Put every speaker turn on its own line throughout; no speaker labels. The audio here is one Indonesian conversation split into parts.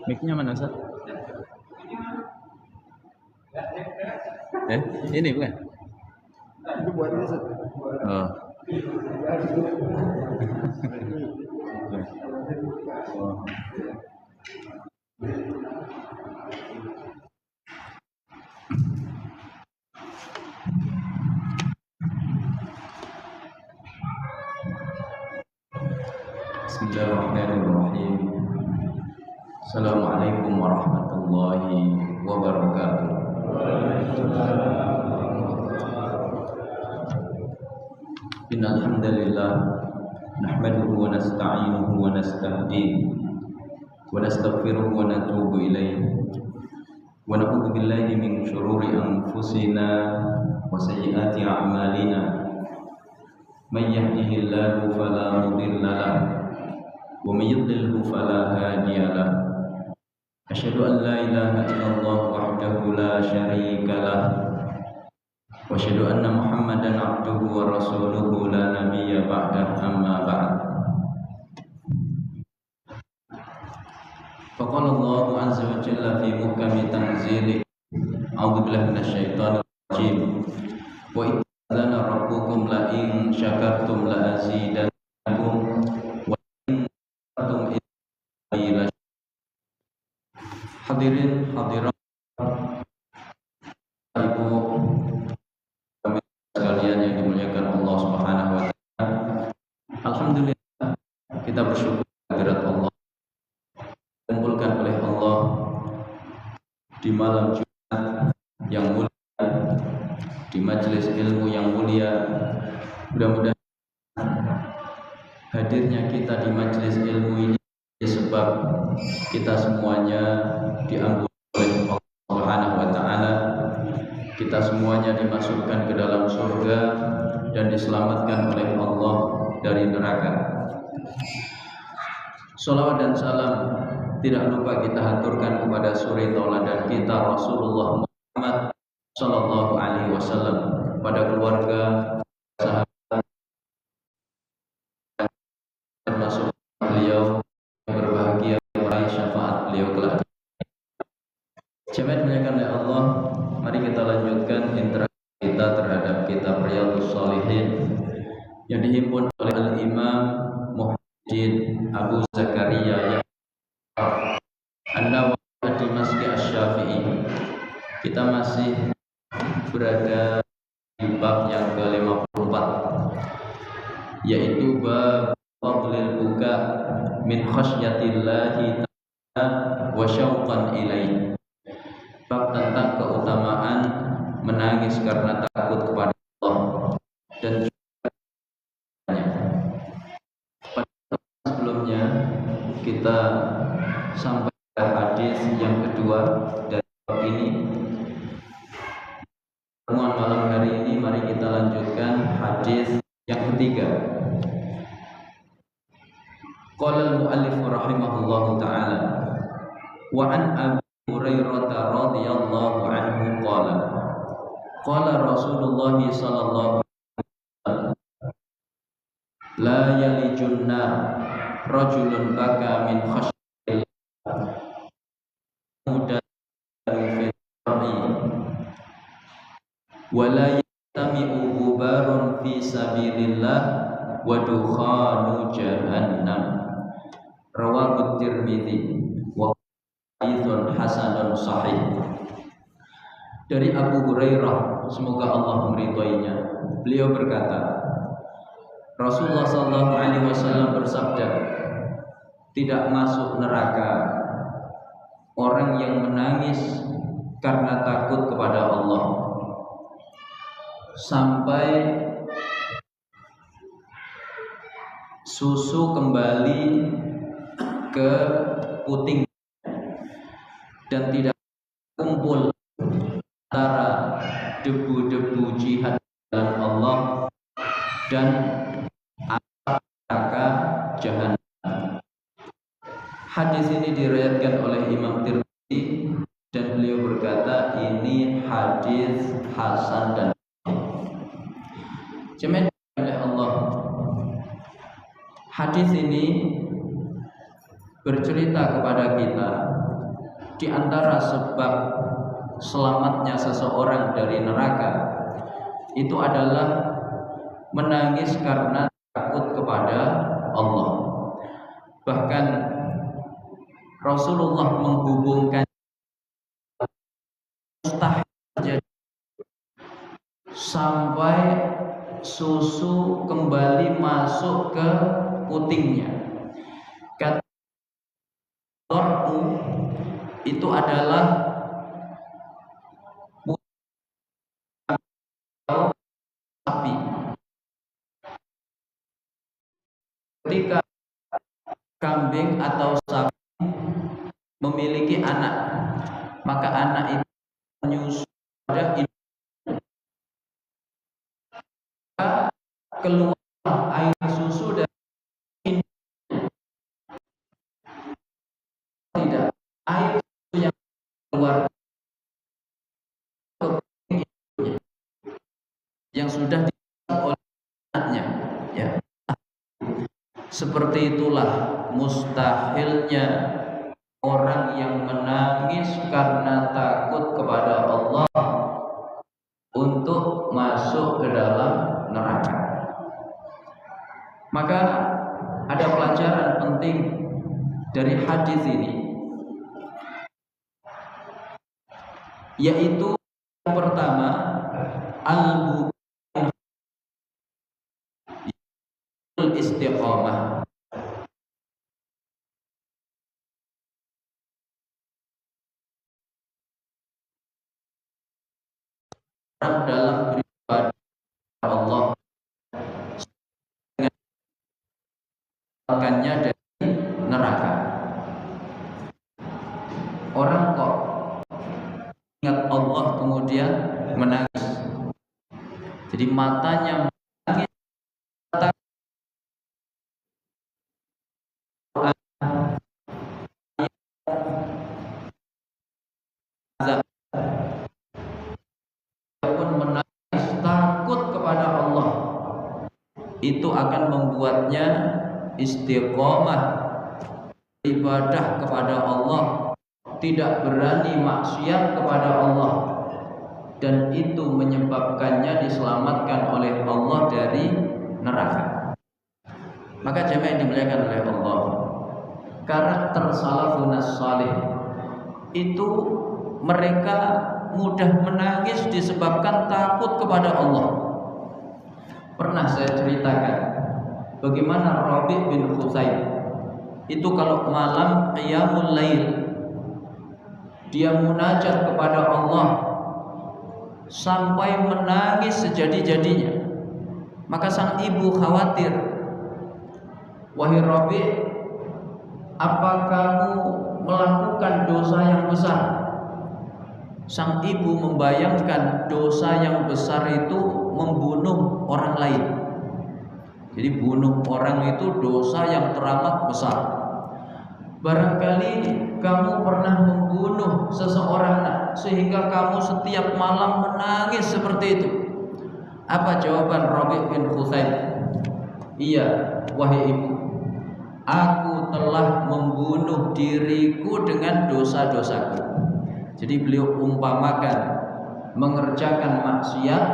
Mic-nya mana, Ustaz? Ini bukan?
Itu buat ini, Ustaz.
Oh. Bismillahirrahmanirrahim. Assalamualaikum warahmatullahi wabarakatuh. Innal hamdalillah nahmaduhu wa nasta'inuhu wa nastahdihi wa nastaghfiruhu wa natubu ilayhi wa na'udzu billahi min shururi anfusina wa sayyiati a'malina. Man yahdihillahu fala mudilla lahu wa may yudlilhu fala hadiya lahu. Asyhadu an la ilaha illallah wahdahu la syarika lahu wa asyhadu anna Muhammadan abduhu wa rasuluhu la nabiyya ba'dah, amma ba'd. Faqala Allahu azza wa jalla fi muhkami tanzili, a'udzu billahi minasyaitonir rajim, wa idzana rabbukum la in syakartum la azidannakum wa in kafartum illa. Hadirin hadirat Ibu sekalian yang dimuliakan Allah Subhanahu wa taala. Alhamdulillah kita bersyukur kehadirat Allah dikumpulkan oleh Allah di malam Jumat yang mulia, di majelis ilmu yang mulia. Mudah-mudahan hadirnya kita di majelis ilmu ini sebab kita semuanya diampuni oleh Allah Subhanahu wa taala. Kita semuanya dimasukkan ke dalam surga dan diselamatkan oleh Allah dari neraka. Salawat dan salam tidak lupa kita haturkan kepada suri tauladan kita Rasulullah Muhammad sallallahu alaihi wasallam, pada keluarga, sahabat, termasuk beliau yang berbahagia meraih syafaat beliau kelak. Jemaat dimuliakan oleh Allah, mari kita lanjutkan interaksi kita terhadap kitab Riyadhus Shalihin yang dihimpun oleh Al-Imam Muhyiddin Abu Zakaria An-Nawawi Ad-Dimashqi Asy-Syafi'i. Kita masih berada di bab yang ke-54, yaitu bab fadlil buka min khasyatillahi ta'ala wa syauqan ilaihi. Bab tentang keutamaan menangis karena takut kepada Allah dan juga pada sebelumnya kita sampai ke hadis yang kedua dari bab ini. Pertemuan malam hari ini mari kita lanjutkan hadis yang ketiga. Qala al-muallif rahimahullahu taala wa an Abi Hurairah radhiyallahu anhu qala qala Rasulullah sallallahu alaihi wasallam la yalijun nar rajulun baka min khasyatillah mudan fil ardi wa la yastami'u ghubarun fi sabilillah wa dukhanu jahannam. Rawahu Tirmidzi wa haditsun hasanun sahih. Dari Abu Hurairah, semoga Allah meridhoinya, beliau berkata, Rasulullah sallallahu alaihi wasallam bersabda, tidak masuk neraka orang yang menangis karena takut kepada Allah sampai susu kembali ke puting dan tidak kumpul antara debu-debu jihad dalam Allah dan neraka jahanam. Hadis ini diriwayatkan oleh Imam Tirmidzi dan beliau berkata ini hadis hasan dan Jemaah oleh Allah. Hadis ini bercerita kepada kita di antara sebab selamatnya seseorang dari neraka itu adalah menangis karena takut kepada Allah. Bahkan Rasulullah menghubungkan mustahil terjadi sampai susu kembali masuk ke putingnya. Kata itu adalah sapi. Ketika kambing atau sapi memiliki anak, maka anak itu menyusu pada induk, keluar air susu dari induk. Tidak, air susu yang keluar ke induknya yang sudah dimasak oleh anaknya, ya. Seperti itulah mustahilnya orang yang menangis karena takut kepada Allah untuk masuk ke dalam neraka. Maka ada pelajaran penting dari hadis ini, yaitu yang pertama, istiqomah. Orang dalam beribadah Allah dengan dari neraka. Orang kok ingat Allah kemudian menangis, jadi matanya menangis, itu akan membuatnya istiqomah ibadah kepada Allah, tidak berani maksiat kepada Allah, dan itu menyebabkannya diselamatkan oleh Allah dari neraka. Maka jemaah yang dimuliakan oleh Allah, karakter salafun salih itu mereka mudah menangis disebabkan takut kepada Allah. Pernah saya ceritakan bagaimana Rabi' bin Husayn itu kalau malam qiyamul lail dia munajat kepada Allah sampai menangis sejadi-jadinya. Maka sang ibu khawatir, wahai Rabi', apa kamu melakukan dosa yang besar? Sang ibu membayangkan dosa yang besar itu membunuh orang lain. Jadi bunuh orang itu dosa yang teramat besar. Barangkali kamu pernah membunuh seseorang sehingga kamu setiap malam menangis seperti itu. Apa jawaban Rabi' bin Husayn? Iya, wahai ibu, aku telah membunuh diriku dengan dosa-dosaku. Jadi beliau umpamakan mengerjakan maksiat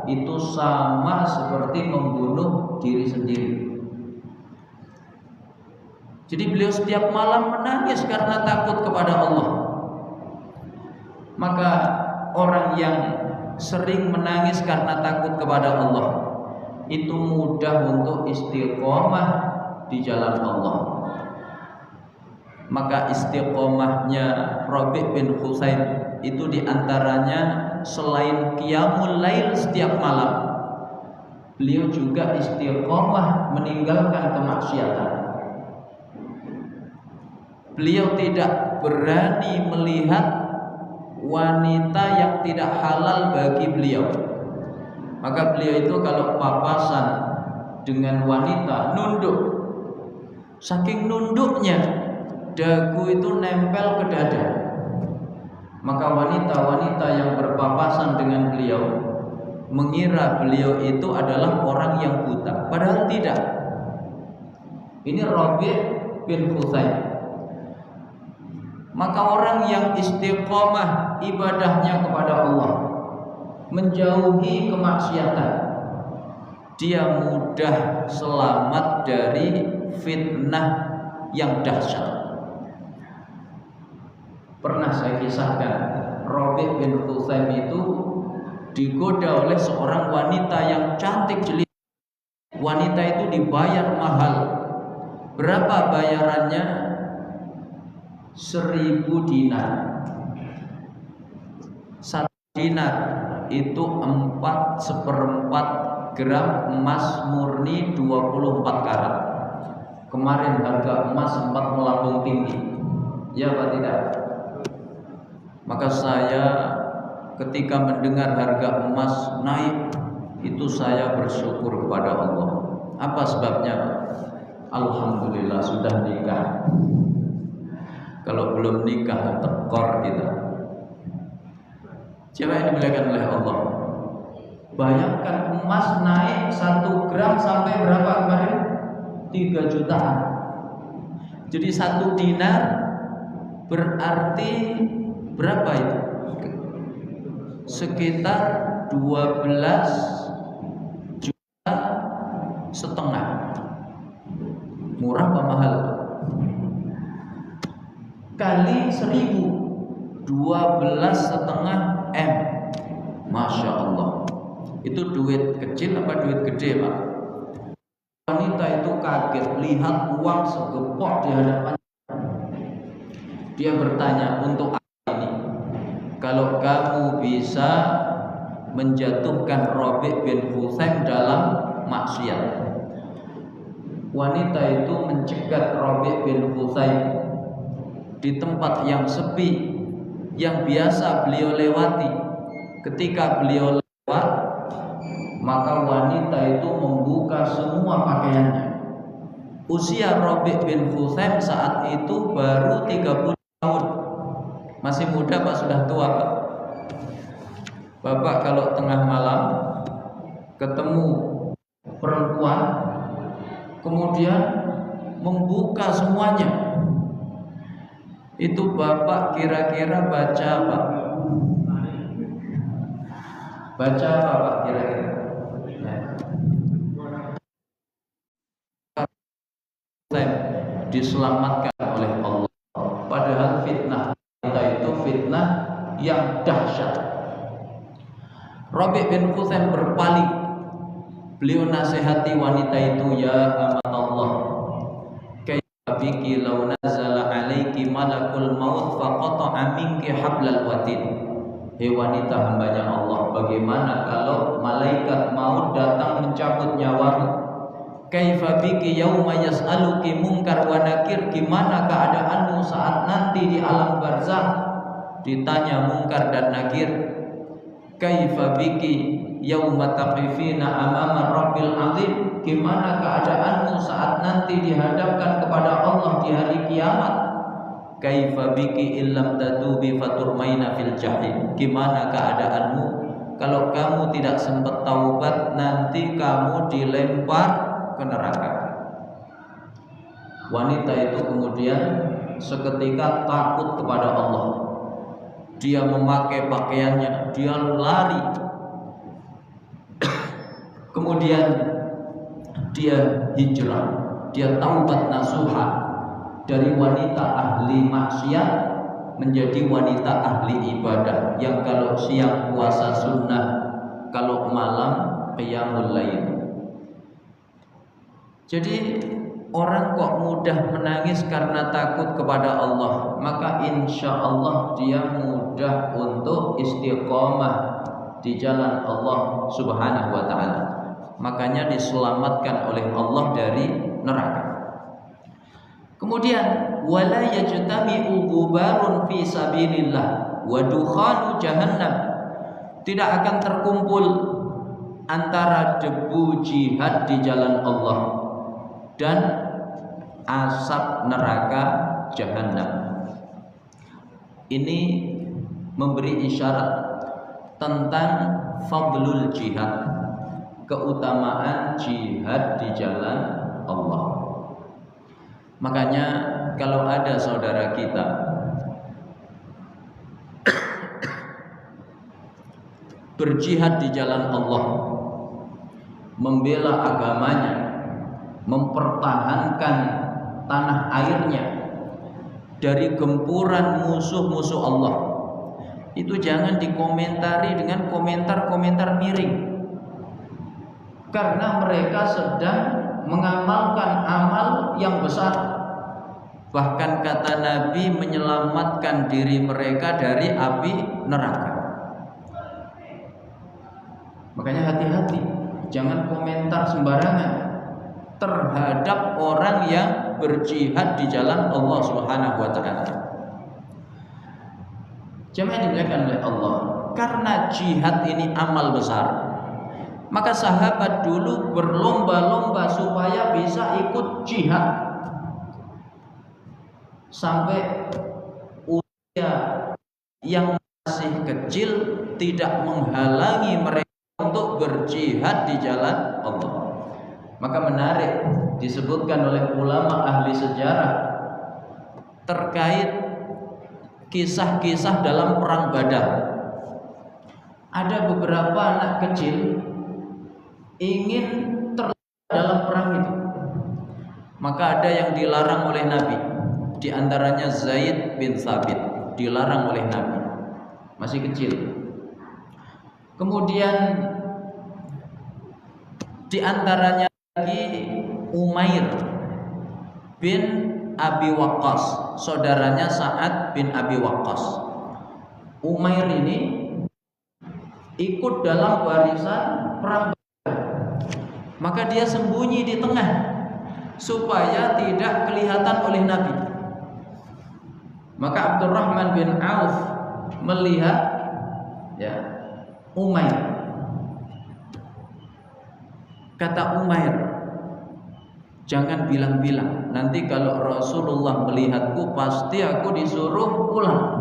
itu sama seperti membunuh diri sendiri. Jadi beliau setiap malam menangis karena takut kepada Allah. Maka orang yang sering menangis karena takut kepada Allah itu mudah untuk istiqomah di jalan Allah. Maka istiqomahnya Rabi' bin Husayn itu diantaranya selain qiyamul lail setiap malam, beliau juga istiqomah meninggalkan kemaksiatan. Beliau tidak berani melihat wanita yang tidak halal bagi beliau. Maka beliau itu kalau papasan dengan wanita nunduk. Saking nunduknya, dagu itu nempel ke dada. Maka wanita-wanita yang berpapasan dengan beliau mengira beliau itu adalah orang yang buta, padahal tidak. Ini Rabi' bin Khuzaim. Maka orang yang istiqomah ibadahnya kepada Allah, menjauhi kemaksiatan, dia mudah selamat dari fitnah yang dahsyat. Pernah saya kisahkan, Rabi' bin Khuzaim itu digoda oleh seorang wanita yang cantik jelita. Wanita itu dibayar mahal. Berapa bayarannya? 1000 dinar. 1 dinar itu 4/4 gram emas murni 24 karat. Kemarin harga emas sempat melambung tinggi, ya Pak tidak? Maka saya ketika mendengar harga emas naik, itu saya bersyukur kepada Allah. Apa sebabnya? Alhamdulillah sudah nikah. Kalau belum nikah tekor kita. Siapa yang dimuliakan oleh Allah? Bayangkan emas naik 1 gram sampai berapa kemarin? 3 jutaan. Jadi 1 dinar berarti berapa itu? Sekitar 12,5 juta. Murah apa mahal? Kali 1000, 12,5 M. Masya Allah. Itu duit kecil apa duit gede, Pak? Wanita itu kaget lihat uang segepok di hadapannya. Dia bertanya, untuk apa ini? Kalau kamu bisa menjatuhkan Rabi' bin Khuzaim dalam maksiat. Wanita itu mencegat Rabi' bin Khuzaim di tempat yang sepi yang biasa beliau lewati. Ketika beliau lewat, maka wanita itu membuka semua pakaiannya. Usia Rabi' bin Khuzaim saat itu baru 30 tahun. Masih muda Pak, sudah tua Pak. Bapak kalau tengah malam ketemu perempuan kemudian membuka semuanya, itu Bapak kira-kira baca apa? Baca apa Pak kira-kira? Diselamatkan oleh Allah. Padahal fitnah kita itu fitnah yang dahsyat. Rabi' bin Khuzaim berpaling. Beliau nasihati wanita itu, ya amat Allah, kaifa biki law nazala alaiki malakul maut faqata'a minki hablal watin. Hei wanita hambanya Allah, bagaimana kalau malaikat maut datang mencabut nyawamu? Kaifa biki yauma yas'aluki munkar wa nakir, gimana keadaanmu saat nanti di alam barzakh ditanya munkar dan nakir? Kaifa biki yauma taqifina amama rabbil azim, gimana keadaanmu saat nanti dihadapkan kepada Allah di hari kiamat? Kaifa biki illam tatubi faturmaina fil jahim, gimana keadaanmu kalau kamu tidak sempat taubat, nanti kamu dilempar ke neraka. Wanita itu kemudian seketika takut kepada Allah. Dia memakai pakaiannya, dia lari. Kemudian dia hijrah, dia taubat nasuha dari wanita ahli maksiat menjadi wanita ahli ibadah, yang kalau siang puasa sunnah, kalau malam qiyamul lail. Jadi orang kok mudah menangis karena takut kepada Allah, maka insya Allah dia mudah untuk istiqomah di jalan Allah Subhanahu wa ta'ala. Makanya diselamatkan oleh Allah dari neraka. Kemudian wala yajtami'u ghubarun fi sabilillah wa dukhanu jahannam, tidak akan terkumpul antara debu jihad di jalan Allah dan asap neraka jahannam. Ini memberi isyarat tentang fadlul jihad, keutamaan jihad di jalan Allah. Makanya kalau ada saudara kita berjihad di jalan Allah, membela agamanya, mempertahankan tanah airnya dari gempuran musuh-musuh Allah, itu jangan dikomentari dengan komentar-komentar miring, karena mereka sedang mengamalkan amal yang besar. Bahkan kata Nabi, menyelamatkan diri mereka dari api neraka. Makanya hati-hati, jangan komentar sembarangan terhadap orang yang berjihad di jalan Allah Subhanahu wa taala. Jemaah dimuliakan oleh Allah, karena jihad ini amal besar, maka sahabat dulu berlomba-lomba supaya bisa ikut jihad. Sampai usia yang masih kecil tidak menghalangi mereka untuk berjihad di jalan Allah. Maka menarik disebutkan oleh ulama ahli sejarah terkait kisah-kisah dalam perang Badar. Ada beberapa anak kecil ingin terlibat dalam perang itu, maka ada yang dilarang oleh Nabi. Di antaranya Zaid bin Thabit dilarang oleh Nabi, masih kecil. Kemudian di antaranya lagi Umair bin Abi Waqqas, saudaranya Sa'ad bin Abi Waqqas. Umair ini ikut dalam barisan perang Badar, maka dia sembunyi di tengah supaya tidak kelihatan oleh Nabi. Maka Abdurrahman bin Auf melihat Umair. Kata Umair, jangan bilang-bilang, nanti kalau Rasulullah melihatku pasti aku disuruh pulang.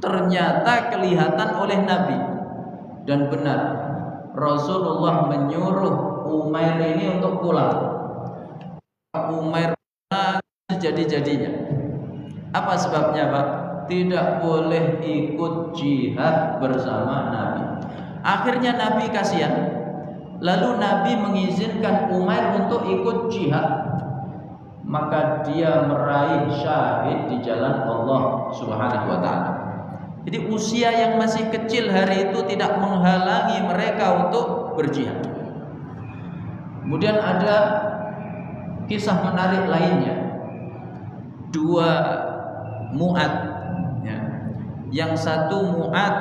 Ternyata kelihatan oleh Nabi. Dan benar, Rasulullah menyuruh Umair ini untuk pulang. Umair jadi-jadinya. Apa sebabnya, Pak? Tidak boleh ikut jihad bersama Nabi. Akhirnya Nabi kasihan. Lalu Nabi mengizinkan Umair untuk ikut jihad. Maka dia meraih syahid di jalan Allah Subhanahu wa taala. Jadi usia yang masih kecil hari itu tidak menghalangi mereka untuk berjihad. Kemudian ada kisah menarik lainnya. Dua Mu'ad, yang satu Mu'ad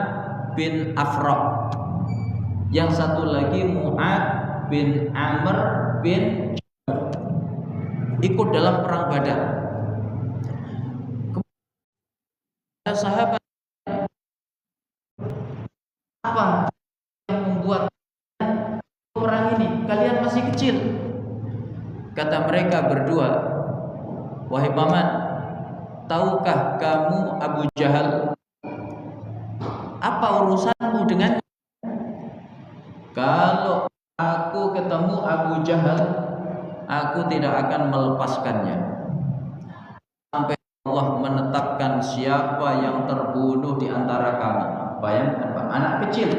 bin Afra, yang satu lagi Mu'ad bin Amr bin Jamuh, ikut dalam perang Badar. Kemudian sahabat, apa yang membuat perang ini? Kalian masih kecil. Kata mereka berdua, wahai paman, tahukah kamu Abu Jahal? Apa urusanmu dengan? Kalau aku ketemu Abu Jahal, aku tidak akan melepaskannya sampai Allah menetapkan siapa yang terbunuh di antara kami. Bayangkan, Pak, anak kecil,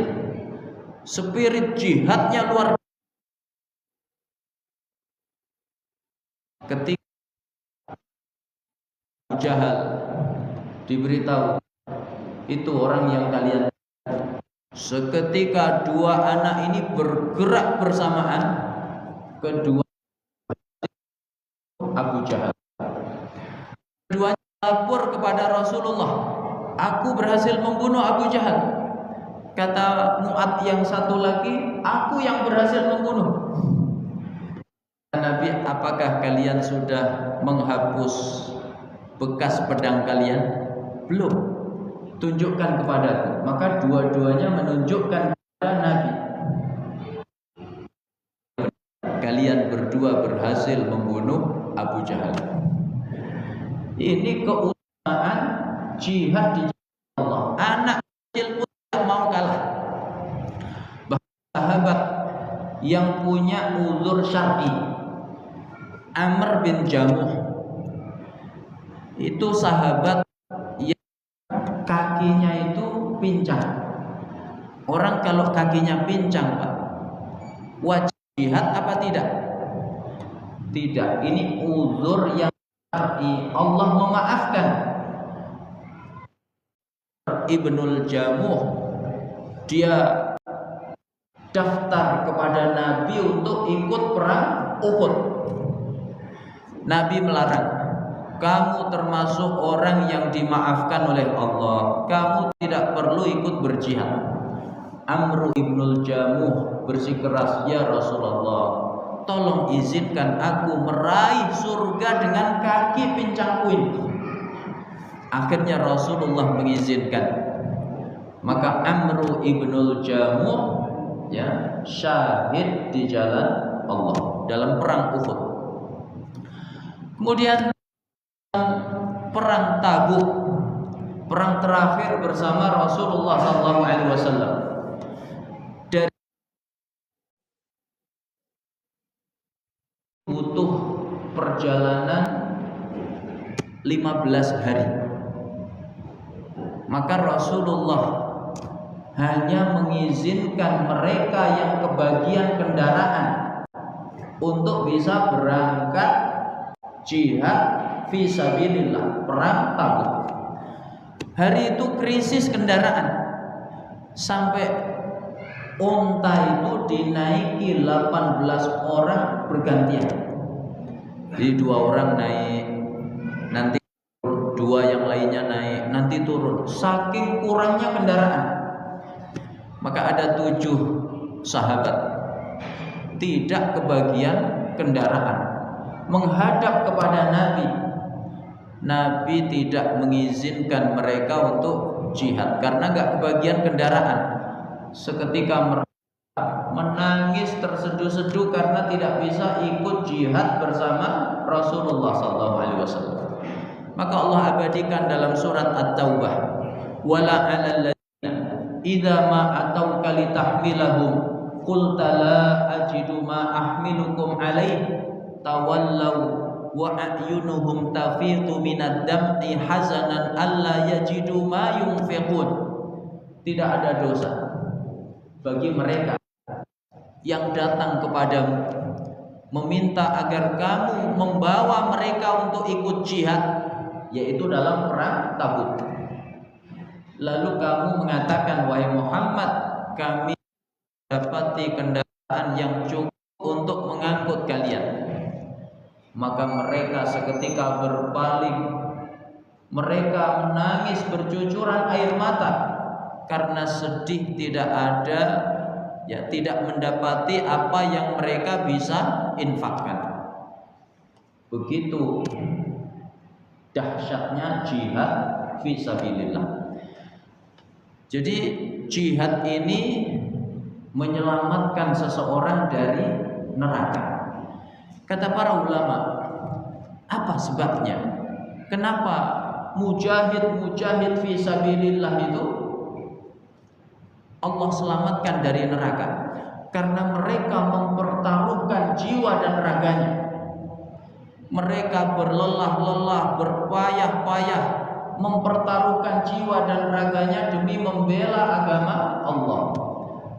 spirit jihadnya luar biasa. Ketika Abu Jahal diberitahu itu orang yang kalian, seketika dua anak ini bergerak bersamaan, kedua Abu Jahal, keduanya lapor kepada Rasulullah, aku berhasil membunuh Abu Jahal. Kata Mu'ad yang satu lagi, aku yang berhasil membunuh. Nabi, apakah kalian sudah menghapus bekas pedang kalian? Belum. Tunjukkan kepadaku. Maka dua-duanya menunjukkan kepada Nabi, kalian berdua berhasil membunuh Abu Jahal. Ini keutamaan jihad di jalan Allah. Anak kecil pun tidak mau kalah. yang punya uzur syar'i. Amr bin Jamuh itu sahabat yang kakinya itu pincang. Orang kalau kakinya pincang, Pak, wajib jihad apa tidak? Tidak. Ini uzur yang syar'i. Allah memaafkan. Ibnul Jamuh dia daftar kepada Nabi untuk ikut perang Uhud. Nabi melarang. Kamu termasuk orang yang dimaafkan oleh Allah. Kamu tidak perlu ikut berjihad. Amr ibnul Jamuh bersikeras, ya Rasulullah, tolong izinkan aku meraih surga dengan kaki pincangku ini. Akhirnya Rasulullah mengizinkan. Maka Amr ibnul Jamuh ya syahid di jalan Allah dalam perang Uhud. Kemudian perang Tabuk, perang terakhir bersama Rasulullah SAW. Dari butuh perjalanan 15 hari. Maka Rasulullah hanya mengizinkan mereka yang kebagian kendaraan untuk bisa berangkat jihad fi sabilillah, perang Tabuk. Hari itu krisis kendaraan, sampai unta itu dinaiki 18 orang bergantian. Jadi 2 orang naik, nanti dua yang lainnya naik, nanti turun. Saking kurangnya kendaraan, maka ada 7 sahabat tidak kebagian kendaraan, menghadap kepada Nabi. Nabi tidak mengizinkan mereka untuk jihad karena gak kebagian kendaraan. Seketika mereka menangis terseduh-seduh karena tidak bisa ikut jihad bersama Rasulullah SAW. Maka Allah abadikan dalam surat At-Taubah, wala 'alal ladzina idza ma atauka litahmilahum qulta la ajidu ma ahmilukum alaihi tawallaw wa a'yunuhum tafidu minad dam'i hazanan alla yajidu ma yunfiqun. Tidak ada dosa bagi mereka yang datang kepadamu meminta agar kamu membawa mereka untuk ikut jihad, yaitu dalam perang Tabuk. Lalu kamu mengatakan, wahai Muhammad, kami dapati kendaraan yang cukup untuk mengangkut kalian. Maka mereka seketika berpaling. Mereka menangis bercucuran air mata karena sedih tidak ada, ya, tidak mendapati apa yang mereka bisa infakkan. Begitu dahsyatnya jihad fi sabilillah. Jadi jihad ini menyelamatkan seseorang dari neraka. Kata para ulama, apa sebabnya? Kenapa mujahid fi sabilillah itu Allah selamatkan dari neraka? Karena mereka mempertaruhkan jiwa dan raganya. Mereka berlelah-lelah, berpayah-payah, mempertaruhkan jiwa dan raganya demi membela agama Allah.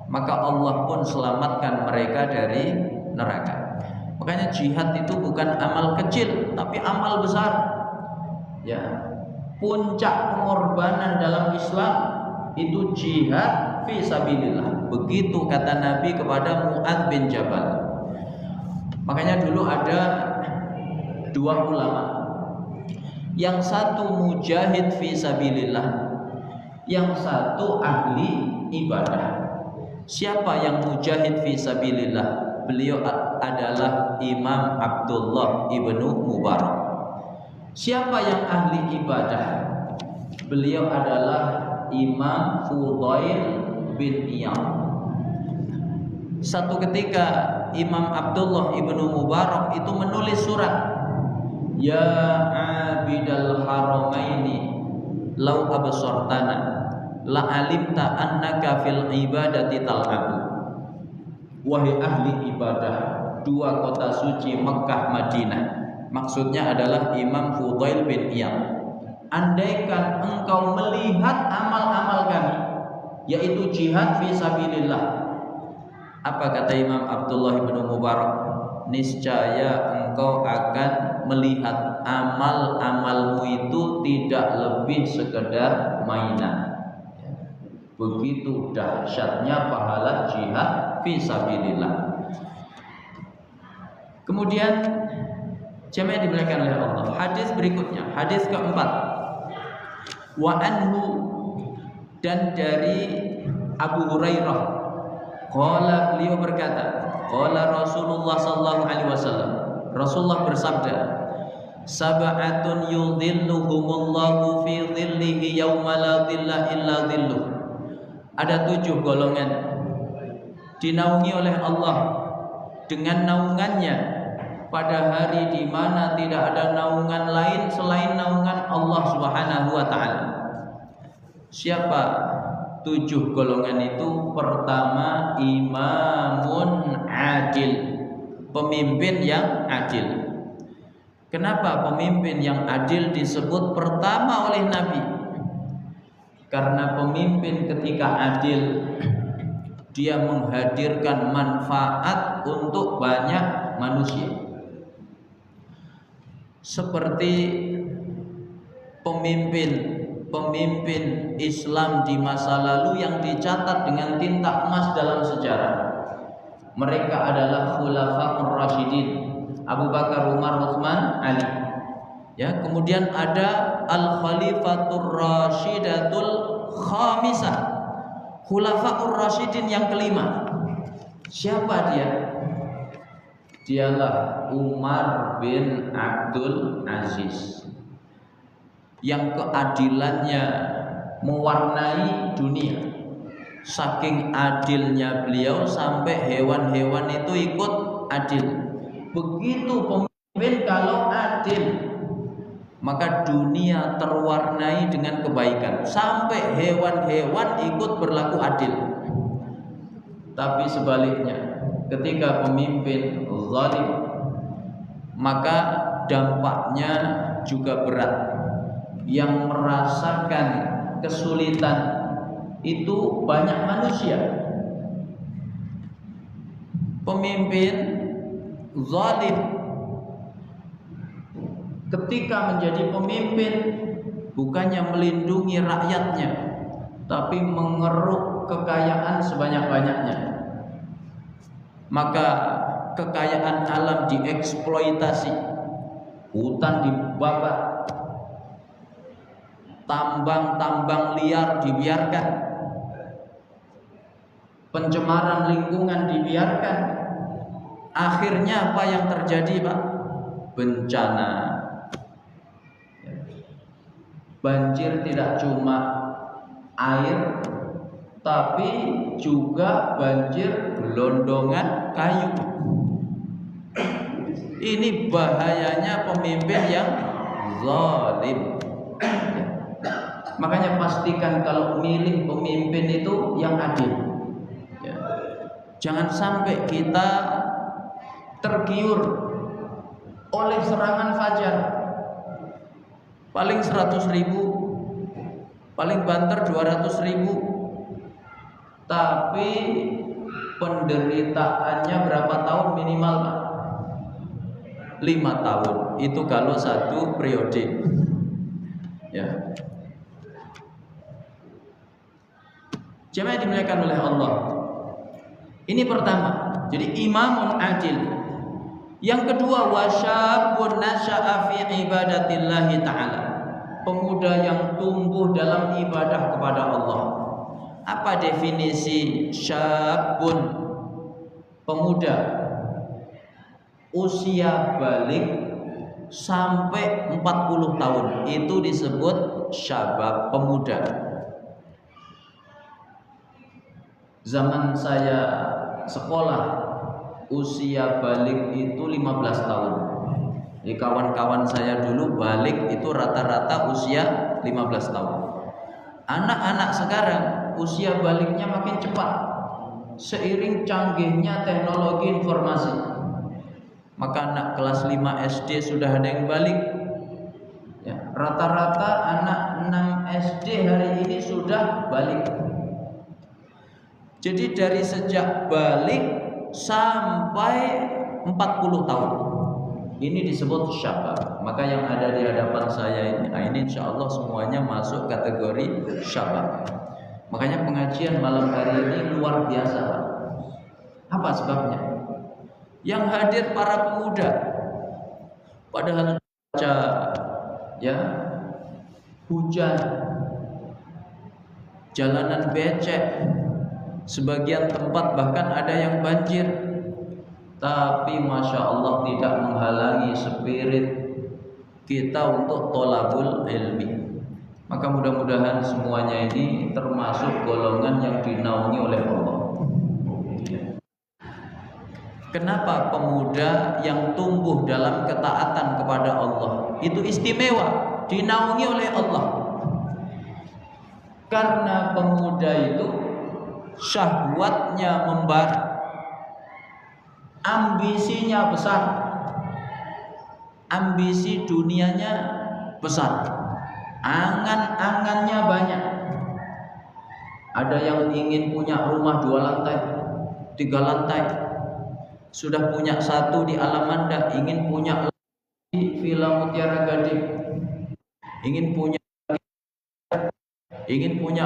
Maka Allah pun selamatkan mereka dari neraka. Makanya jihad itu bukan amal kecil, tapi amal besar. Ya, puncak pengorbanan dalam Islam itu jihad fi sabilillah. Begitu kata Nabi kepada Mu'adz bin Jabal. Makanya dulu ada 2 ulama. Yang satu mujahid fi sabilillah, yang satu ahli ibadah. Siapa yang mujahid fi sabilillah? Beliau adalah Imam Abdullah ibnu Mubarak. Siapa yang ahli ibadah? Beliau adalah Imam Fudail bin Iyad. Satu ketika Imam Abdullah ibnu Mubarak itu menulis surat, ya abidal haramaini law absartana la alimta annaka fil ibadati tal'abu. wahai ahli ibadah dua kota suci Mekah Madinah. Maksudnya adalah Imam Fudail bin Iyad. Andaikan engkau melihat amal-amal kami, yaitu jihad fi sabilillah. Apa kata Imam Abdullah bin Mubarak? Niscaya engkau akan melihat amal-amalmu itu tidak lebih sekedar mainan. Begitu dahsyatnya pahala jihad fi sabilillah. Kemudian jemaah dimuliakan oleh Allah, hadis berikutnya, hadis keempat. Wa anhu, dan dari Abu Hurairah, qala, beliau berkata, qala Rasulullah sallallahu alaihi wasallam, Rasulullah bersabda, sab'atun yudhilluhumullahu fi dhillihi yauma la dhilla illa dhilluh. Ada 7 golongan dinaungi oleh Allah dengan naungannya pada hari di mana tidak ada naungan lain selain naungan Allah Subhanahu wa taala. Siapa 7 golongan itu? Pertama, imamun adil, pemimpin yang adil. Kenapa pemimpin yang adil disebut pertama oleh Nabi? Karena pemimpin ketika adil, dia menghadirkan manfaat untuk banyak manusia. Seperti pemimpin Islam di masa lalu yang dicatat dengan tinta emas dalam sejarah. Mereka adalah Khulafaur Rasyidin, Abu Bakar, Umar, Utsman, Ali. Ya, kemudian ada Al-Khalifatur Rasyidatul Khamisah, Khulafaur Rasyidin yang kelima. Siapa dia? Dialah Umar bin Abdul Aziz, yang keadilannya mewarnai dunia. Saking adilnya beliau sampai hewan-hewan itu ikut adil. Begitu pemimpin kalau adil, maka dunia terwarnai dengan kebaikan, sampai hewan-hewan ikut berlaku adil. Tapi sebaliknya, ketika pemimpin zalim, maka dampaknya juga berat. Yang merasakan kesulitan itu banyak manusia. Pemimpin zalim ketika menjadi pemimpin bukannya melindungi rakyatnya, tapi mengeruk kekayaan sebanyak-banyaknya. Maka kekayaan alam dieksploitasi, hutan dibabat, tambang-tambang liar dibiarkan, pencemaran lingkungan dibiarkan. Akhirnya apa yang terjadi, Pak? Bencana. Banjir tidak cuma air, tapi juga banjir gelondongan kayu. Ini bahayanya pemimpin yang zalim. Makanya pastikan kalau milih pemimpin itu yang adil. Jangan sampai kita tergiur oleh serangan fajar. Paling 100.000, paling banter 200.000, tapi penderitaannya berapa tahun minimal, Pak? 5 tahun. Itu kalau satu periode. Ya. Jemaah dimuliakan oleh Allah. Ini pertama. Jadi imamun adil. Yang kedua, wasyabun nasya'a fi ibadatillahi ta'ala. Pemuda yang tumbuh dalam ibadah kepada Allah. Apa definisi syabun? Pemuda usia balik sampai 40 tahun, itu disebut syabab, pemuda. Zaman saya sekolah, usia balik itu 15 tahun. Jadi kawan-kawan saya dulu balik itu rata-rata usia 15 tahun. Anak-anak sekarang usia baliknya makin cepat. seiring canggihnya teknologi informasi, maka anak kelas 5 SD sudah ada yang balik. Ya, rata-rata anak 6 SD hari ini sudah balik. Jadi dari sejak balik sampai 40 tahun, ini disebut syabab. Maka yang ada di hadapan saya ini insya Allah semuanya masuk kategori syabab. Makanya pengajian malam hari ini luar biasa. Apa sebabnya? Yang hadir para pemuda, padahal baca ya hujan, jalanan becek, sebagian tempat bahkan ada yang banjir, tapi masya Allah tidak menghalangi spirit kita untuk tolabul ilmi. Maka mudah-mudahan semuanya ini termasuk golongan yang dinaungi oleh Allah. Kenapa pemuda yang tumbuh dalam ketaatan kepada Allah itu istimewa, dinaungi oleh Allah? Karena pemuda itu syahwatnya membara, ambisinya besar, ambisi dunianya besar, angan-angannya banyak. Ada yang ingin punya rumah 2 lantai, 3 lantai, sudah punya 1 di Alamanda, ingin punya di Villa Mutiara Gading, ingin punya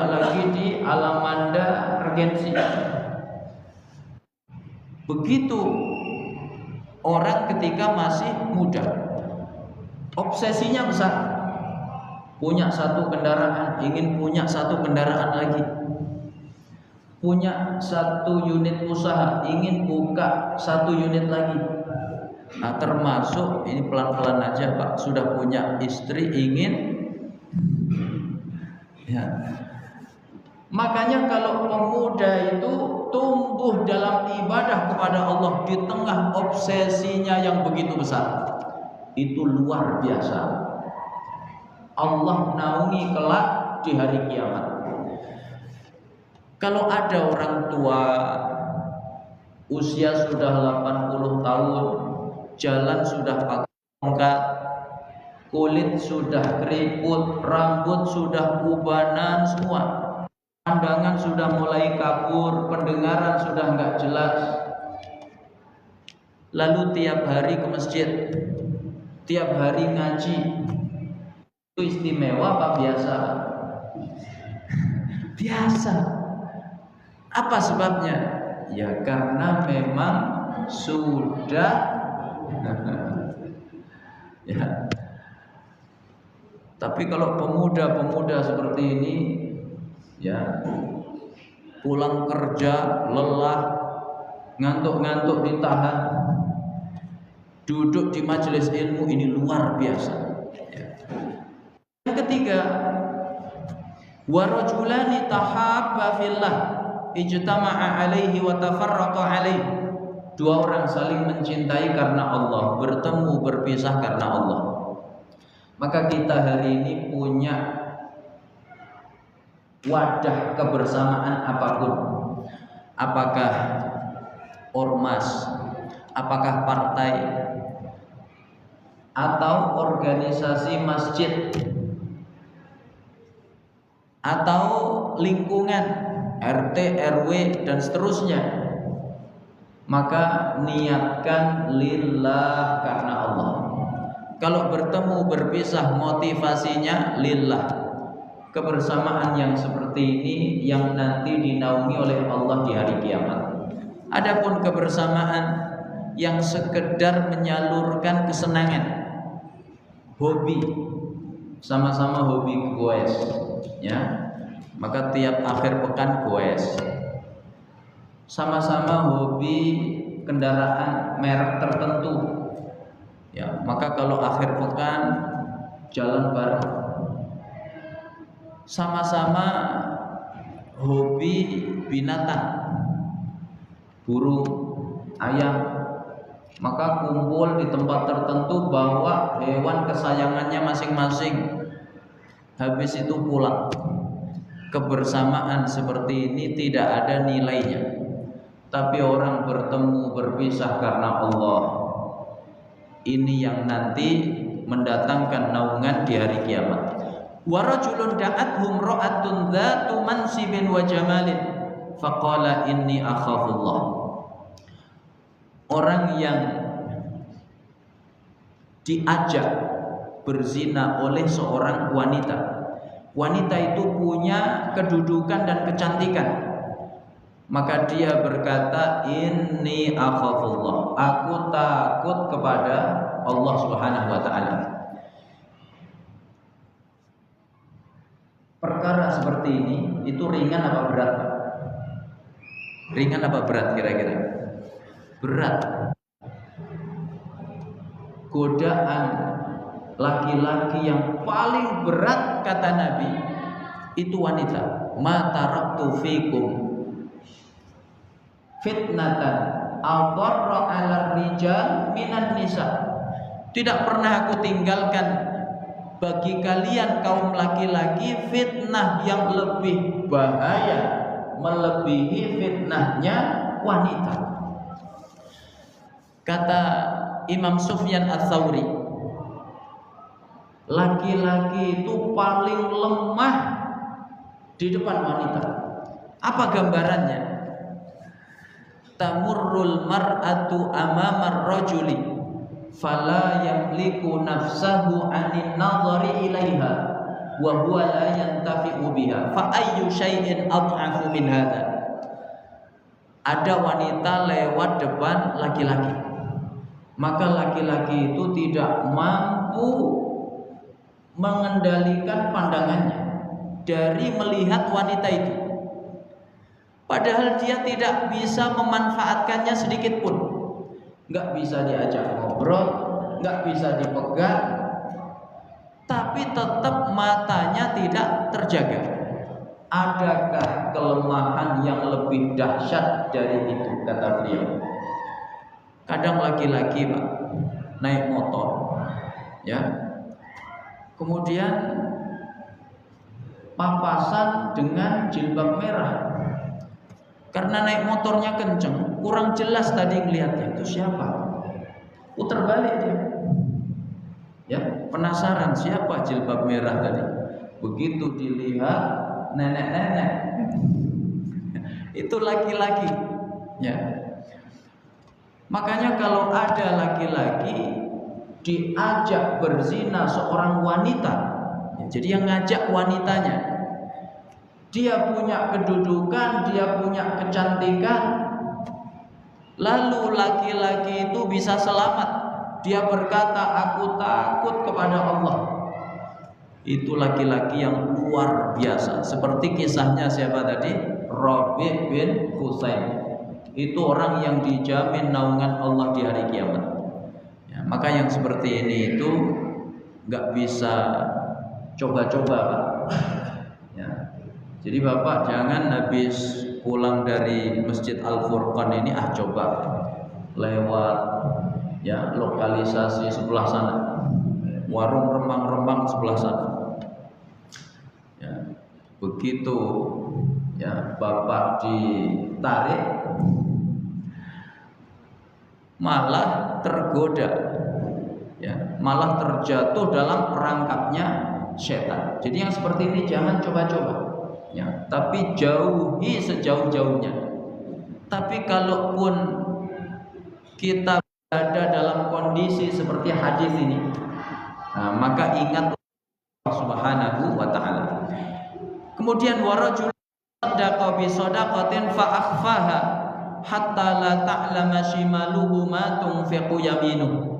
lagi di Alamanda Regency. Begitu orang ketika masih muda, obsesinya besar, punya 1 kendaraan, ingin punya 1 kendaraan lagi, punya 1 unit usaha, ingin buka 1 unit lagi. Nah, termasuk ini pelan-pelan aja Pak, sudah punya istri, ingin ya. Makanya kalau pemuda itu tumbuh dalam ibadah kepada Allah di tengah obsesinya yang begitu besar, itu luar biasa. Allah naungi kelak di hari kiamat. Kalau ada orang tua usia sudah 80 tahun, jalan sudah pakai tongkat, kulit sudah keriput, rambut sudah ubanan semua, pandangan sudah mulai kabur, pendengaran sudah enggak jelas, lalu tiap hari ke masjid, tiap hari ngaji, itu istimewa apa biasa? Biasa. Apa sebabnya? Ya karena memang sudah ya. Tapi kalau pemuda-pemuda seperti ini ya, pulang kerja lelah, ngantuk-ngantuk ditahan, duduk di majelis ilmu, ini luar biasa ya. Yang ketiga, wa rajulani tahabba fillah ijtama'a alaihi wa tafarraqa alaihi. 2 orang saling mencintai karena Allah, bertemu berpisah karena Allah. Maka kita hari ini punya wadah kebersamaan apapun, apakah ormas, apakah partai, atau organisasi masjid, atau lingkungan RT, RW dan seterusnya, maka niatkan lillah, karena Allah. Kalau bertemu berpisah motivasinya lillah. Kebersamaan yang seperti ini yang nanti dinaungi oleh Allah di hari kiamat. Adapun kebersamaan yang sekedar menyalurkan kesenangan, hobi, sama-sama hobi goes ya, maka tiap akhir pekan goes, sama-sama hobi kendaraan merek tertentu ya, maka kalau akhir pekan jalan bareng, sama-sama hobi binatang, burung, ayam, maka kumpul di tempat tertentu, bawa hewan kesayangannya masing-masing, habis itu pulang. Kebersamaan seperti ini tidak ada nilainya. tapi orang bertemu berpisah karena Allah. Ini yang nanti mendatangkan naungan di hari kiamat. Wa rajulun da'athum ra'atun dzatu mansibin wa jamalin faqala inni akhafullah. Orang yang diajak berzina oleh seorang wanita. Wanita itu punya kedudukan dan kecantikan. Maka dia berkata, inni akhafullah, aku takut kepada Allah Subhanahu wa taala. Perkara seperti ini itu ringan apa berat, Pak? Ringan apa berat kira-kira? Berat. Godaan laki-laki yang paling berat kata Nabi itu wanita. Ma taraktu fikum fitnatan adarra 'ala rijal minan nisa. Tidak pernah aku tinggalkan bagi kalian kaum laki-laki fitnah yang lebih bahaya melebihi fitnahnya wanita. Kata Imam Sufyan Ats-Tsauri, laki-laki itu paling lemah di depan wanita. Apa gambarannya? Tamurrul mar'atu amamar rajuli fala yamliku nafsahu 'anil nadhari ilaiha wa huwa la yantafi'u biha fa ayyu syai'in adhafu min hadha. Ada wanita lewat depan laki-laki, maka laki-laki itu tidak mampu mengendalikan pandangannya dari melihat wanita itu. Padahal dia tidak bisa memanfaatkannya sedikit pun. Nggak bisa diajak ngobrol, nggak bisa dipegang, tapi tetap matanya tidak terjaga. Adakah kelemahan yang lebih dahsyat dari itu, kata beliau? Kadang laki-laki, Pak, naik motor, ya, kemudian papasan dengan jilbab merah. Karena naik motornya kenceng, kurang jelas tadi ngelihatnya itu siapa. Putar balik dia, ya, penasaran siapa jilbab merah tadi. Begitu dilihat nenek-nenek, itu laki-laki, ya. Makanya kalau ada laki-laki diajak berzina seorang wanita, ya, jadi yang ngajak wanitanya, dia punya kedudukan, dia punya kecantikan, lalu laki-laki itu bisa selamat. Dia berkata, aku takut kepada Allah. Itu laki-laki yang luar biasa. Seperti kisahnya siapa tadi? Rabi' bin Husain. Itu orang yang dijamin naungan Allah di hari kiamat, ya, maka yang seperti ini itu nggak bisa coba-coba, Pak. Ya. Jadi Bapak jangan habis pulang dari Masjid Al-Furqan ini coba lewat, ya, lokalisasi sebelah sana, warung remang-remang sebelah sana, ya. Begitu, ya, Bapak ditarik, malah tergoda, ya, malah terjatuh dalam perangkapnya setan. Jadi yang seperti ini jangan coba-coba, ya, tapi jauhi sejauh-jauhnya. Tapi kalaupun kita berada dalam kondisi seperti hadis ini, nah, maka ingat Allah Subhanahu wa taala. Kemudian warajul sadaqa bi sadaqatin fa akhfaha hatta la ta'lama shimaluhu ma tunfiqu yaminuhu.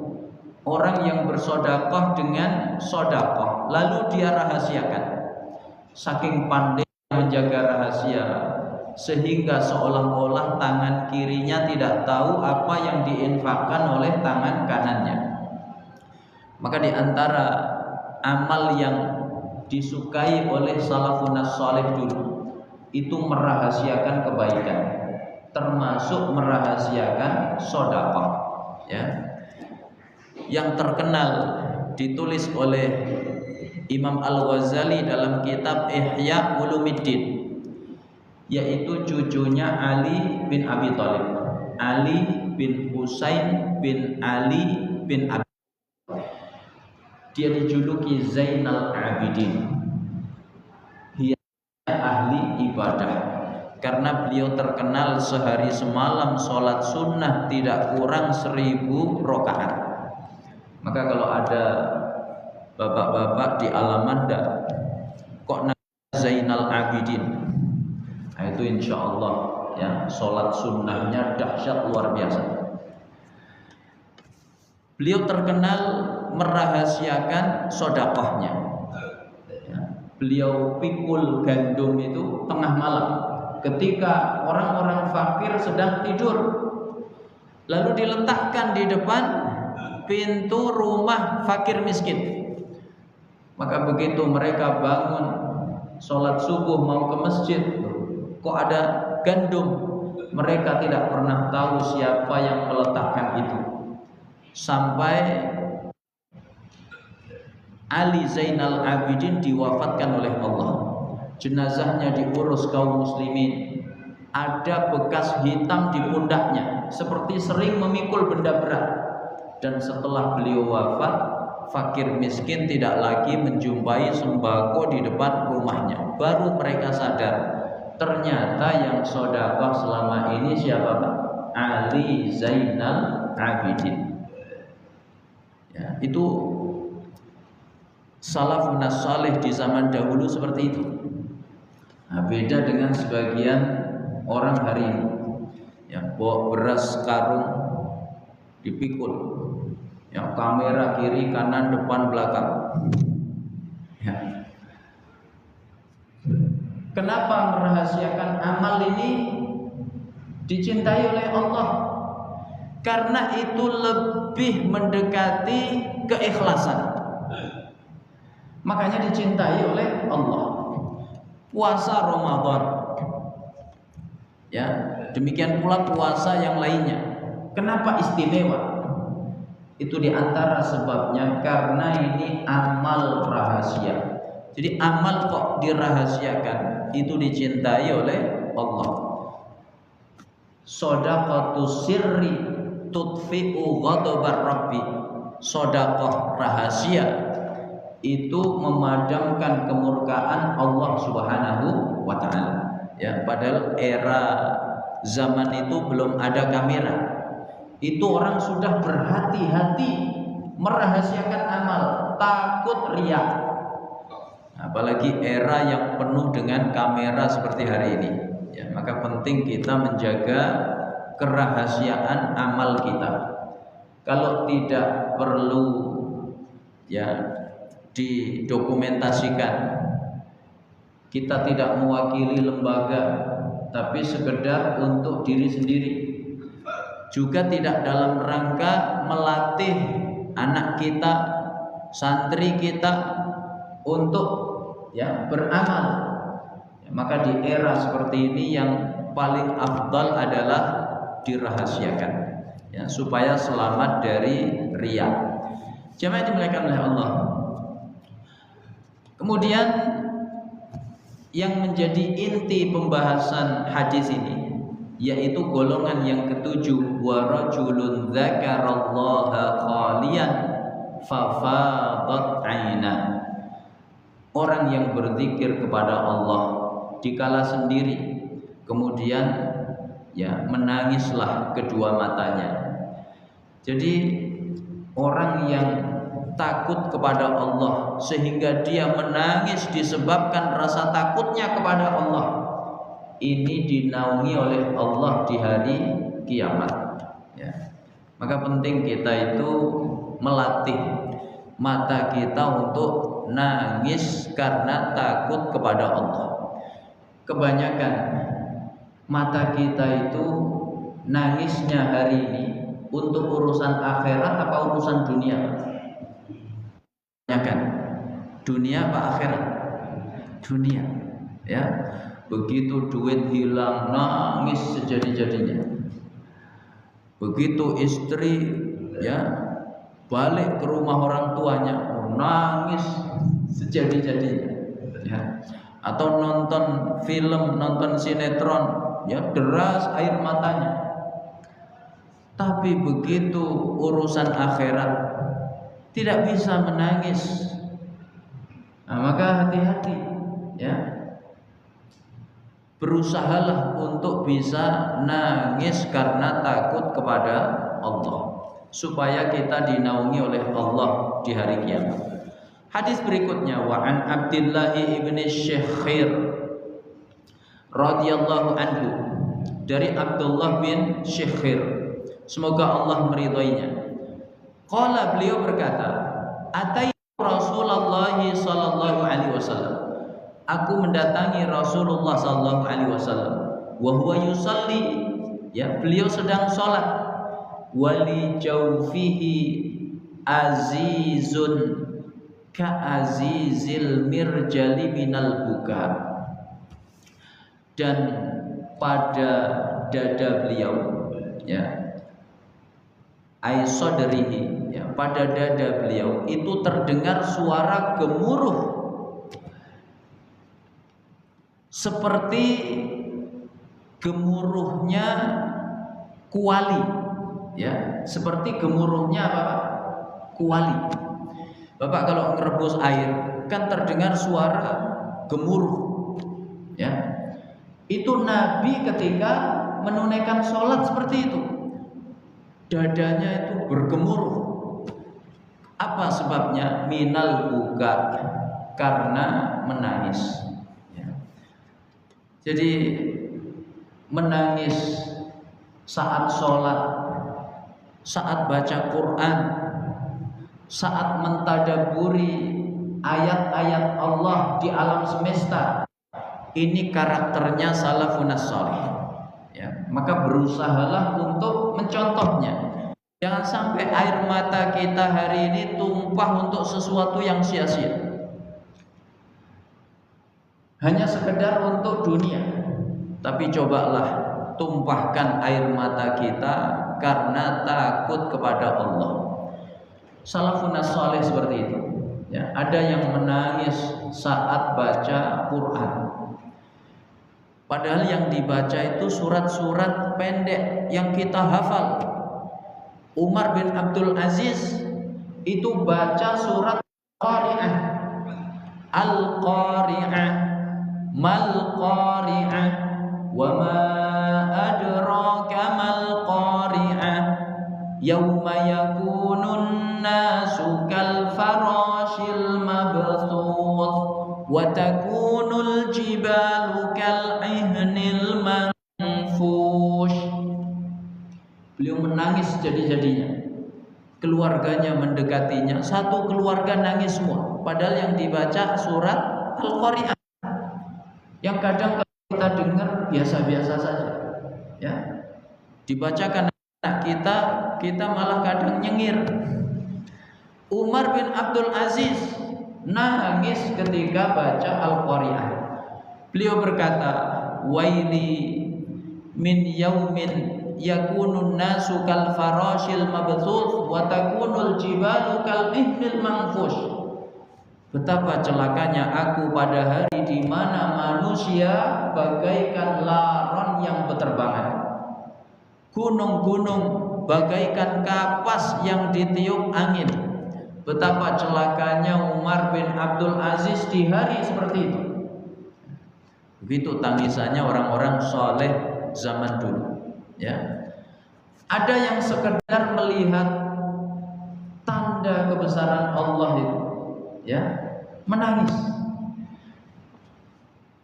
Orang yang bersedekah dengan sedekah lalu dia rahasiakan, saking pandai menjaga rahasia sehingga seolah-olah tangan kirinya tidak tahu apa yang diinfakkan oleh tangan kanannya. Maka di antara amal yang disukai oleh salafun salih dulu itu merahasiakan kebaikan, termasuk merahasiakan sedekah, ya. Yang terkenal ditulis oleh Imam Al-Ghazali dalam kitab Ihya Ulumuddin. yaitu cucunya Ali bin Abi Thalib, Ali bin Husain bin Ali bin Abi. Dia dijuluki Zainal Abidin, dia ahli ibadah, karena beliau terkenal sehari semalam sholat sunnah tidak kurang 1000 rakaat. Maka kalau ada bapak-bapak di Alamanda kok Zainal Abidin, nah itu insya Allah ya sholat sunnahnya dahsyat luar biasa. Beliau terkenal merahasiakan sodakohnya. Beliau pikul gandum itu tengah malam ketika orang-orang fakir sedang tidur, lalu diletakkan di depan pintu rumah fakir miskin. Maka begitu mereka bangun sholat subuh mau ke masjid, kok ada gandum, mereka tidak pernah tahu siapa yang meletakkan itu. Sampai Ali Zainal Abidin diwafatkan oleh Allah, jenazahnya diurus kaum muslimin, ada bekas hitam di pundaknya seperti sering memikul benda berat. Dan setelah beliau wafat, fakir miskin tidak lagi menjumpai sembako di depan rumahnya. Baru mereka sadar, ternyata yang sedekah selama ini siapa Pak? Ali Zainal Abidin. Ya, itu salafun salih di zaman dahulu seperti itu. Nah, beda dengan sebagian orang hari ini yang bawa beras karung dipikul, yang kamera kiri kanan depan belakang. Ya. Kenapa merahasiakan amal ini dicintai oleh Allah? Karena itu lebih mendekati keikhlasan, makanya dicintai oleh Allah. Puasa Ramadan, ya demikian pula puasa yang lainnya. Kenapa istimewa? Itu diantara sebabnya karena ini amal rahasia. Jadi amal kok dirahasiakan, itu dicintai oleh Allah. Shadaqatus sirri tudfi'u ghadabar rabbi. Sedekah rahasia itu memadamkan kemurkaan Allah Subhanahu wa taala. Ya, padahal era zaman itu belum ada kamera. Itu orang sudah berhati-hati merahasiakan amal, takut riya. Apalagi era yang penuh dengan kamera seperti hari ini. Ya, maka penting kita menjaga kerahasiaan amal kita. Kalau tidak perlu ya didokumentasikan, kita tidak mewakili lembaga, tapi sekedar untuk diri sendiri. Juga tidak dalam rangka melatih anak kita, santri kita untuk ya beramal. Ya, maka di era seperti ini yang paling afdal adalah dirahasiakan, ya, supaya selamat dari riya. Jemaah dimuliakan oleh Allah. Kemudian yang menjadi inti pembahasan hadis ini yaitu golongan yang ketujuh, wa rajulun dzakarallaha khaliyan fafadat aina. Orang yang berzikir kepada Allah dikala sendiri, kemudian ya menangislah kedua matanya. Jadi orang yang takut kepada Allah sehingga dia menangis disebabkan rasa takutnya kepada Allah, ini dinaungi oleh Allah di hari kiamat. Ya. Maka penting kita itu melatih mata kita untuk nangis karena takut kepada Allah. Kebanyakan mata kita itu nangisnya hari ini untuk urusan akhirat apa urusan dunia? Kebanyakan dunia apa akhirat? Dunia. Ya. Begitu duit hilang nangis sejadi-jadinya. Begitu istri ya balik ke rumah orang tuanya nangis sejadi-jadinya. Ya. atau nonton film, nonton sinetron, ya deras air matanya. Tapi begitu urusan akhirat tidak bisa menangis. Nah, maka hati-hati, ya. Berusahalah untuk bisa nangis karena takut kepada Allah, supaya kita dinaungi oleh Allah di hari kiamat. Hadis berikutnya, wa an Abdullah ibn Syekhir radhiyallahu anhu, dari Abdullah bin Syekhir, semoga Allah meridhoinya. Qala, beliau berkata, ataitu Rasulullah sallallahu alaihi wasallam, aku mendatangi Rasulullah sallallahu alaihi wasallam, wa huwa yusalli, ya, beliau sedang salat, wali jawfihi azizun ka azizil mirjali minal buka, dan pada dada beliau, ya, aisoderihi, ya, pada dada beliau itu terdengar suara gemuruh seperti gemuruhnya kuali, ya, seperti gemuruhnya apa? Kuali. Bapak kalau ngerebus air kan terdengar suara gemuruh, ya. Itu Nabi ketika menunaikan sholat seperti itu, dadanya itu bergemuruh. Apa sebabnya? Minal buka, karena menangis, ya. Jadi menangis saat sholat, saat baca Quran, saat mentadaburi ayat-ayat Allah di alam semesta, ini karakternya salafun salih, ya. Maka berusahalah untuk mencontohnya. Jangan sampai air mata kita hari ini tumpah untuk sesuatu yang sia-sia, hanya sekedar untuk dunia. Tapi cobalah tumpahkan air mata kita karena takut kepada Allah. Salafun salih seperti itu, ya. Ada yang menangis saat baca Quran, padahal yang dibaca itu surat-surat pendek yang kita hafal. Umar bin Abdul Aziz itu baca surat Qari'ah, Al-Qari'ah, Mal Qari'ah, wa ma adraka mal Qari'ah, yauma yakunun nasu kal farashil mabthuth, wa takunul jibalu kal ihnil manfush. Beliau menangis jadi-jadinya. Keluarganya mendekatinya, satu keluarga nangis semua. Padahal yang dibaca surat Al-Qari'ah, yang kadang kalau kita dengar biasa-biasa saja, ya. Dibacakan anak kita malah kadang nyengir. Umar bin Abdul Aziz nangis ketika baca Al-Qari'ah. Beliau berkata, waili min yaumin yakunun nasu kal farashil mabthuth wa takunul jibalu kal ihnil manfush. Betapa celakanya aku pada hari di mana manusia bagaikan laron yang berterbangan, gunung-gunung bagaikan kapas yang ditiup angin. Betapa celakanya Umar bin Abdul Aziz di hari seperti itu. Begitu tangisannya orang-orang soleh zaman dulu, ya. Ada yang sekedar melihat tanda kebesaran Allah itu, ya, menangis.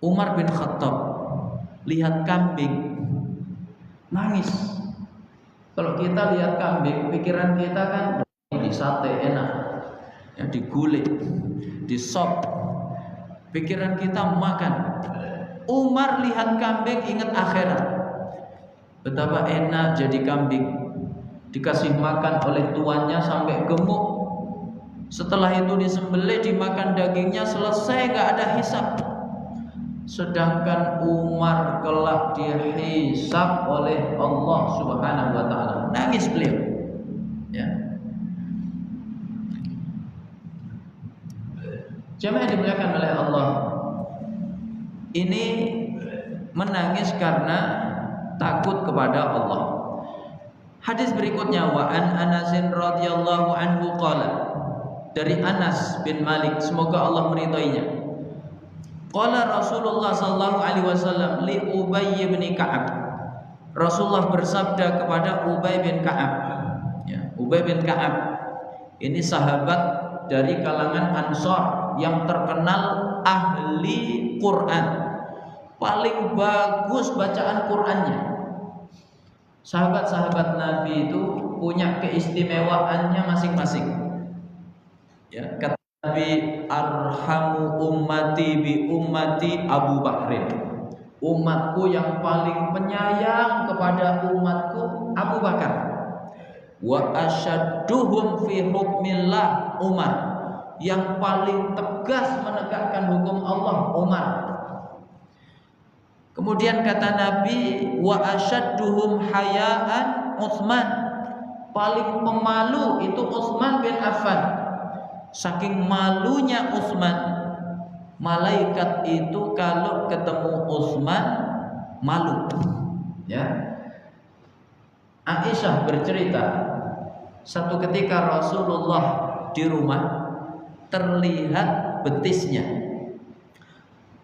Umar bin Khattab lihat kambing, nangis. Kalau kita lihat kambing, pikiran kita kan di sate enak, ya, digulik, di sop, pikiran kita makan. Umar lihat kambing ingat akhirat. Betapa enak jadi kambing, dikasih makan oleh tuannya sampai gemuk. Setelah itu disembelih, dimakan dagingnya, selesai, gak ada hisab. Sedangkan Umar kelak dihisab oleh Allah Subhanahu wa ta'ala. Nangis beliau, ya. Jemaah dimuliakan oleh Allah, ini menangis karena takut kepada Allah. Hadis berikutnya, wa an Anasin radhiyallahu anhu qala, dari Anas bin Malik, semoga Allah meridhoinya. Qala Rasulullah sallallahu alaihi wasallam li Ubay bin Ka'ab. Rasulullah bersabda kepada Ubay bin Ka'ab. Ya, Ubay bin Ka'ab ini sahabat dari kalangan Ansor yang terkenal ahli Quran. Paling bagus bacaan Qurannya. Sahabat-sahabat Nabi itu punya keistimewaannya masing-masing. Ya, kata Nabi, arhamu ummati bi ummati Abu Bakrin. Umatku yang paling penyayang kepada umatku Abu Bakar. Wa asyadduhum fi hukmillah Umar. Yang paling tegas menegakkan hukum Allah Umar. Kemudian kata Nabi, wa asyadduhum hayaan Utsman. Paling pemalu itu Utsman bin Affan. Saking malunya Utsman, malaikat itu kalau ketemu Utsman malu. Ya. Aisyah bercerita, satu ketika Rasulullah di rumah terlihat betisnya.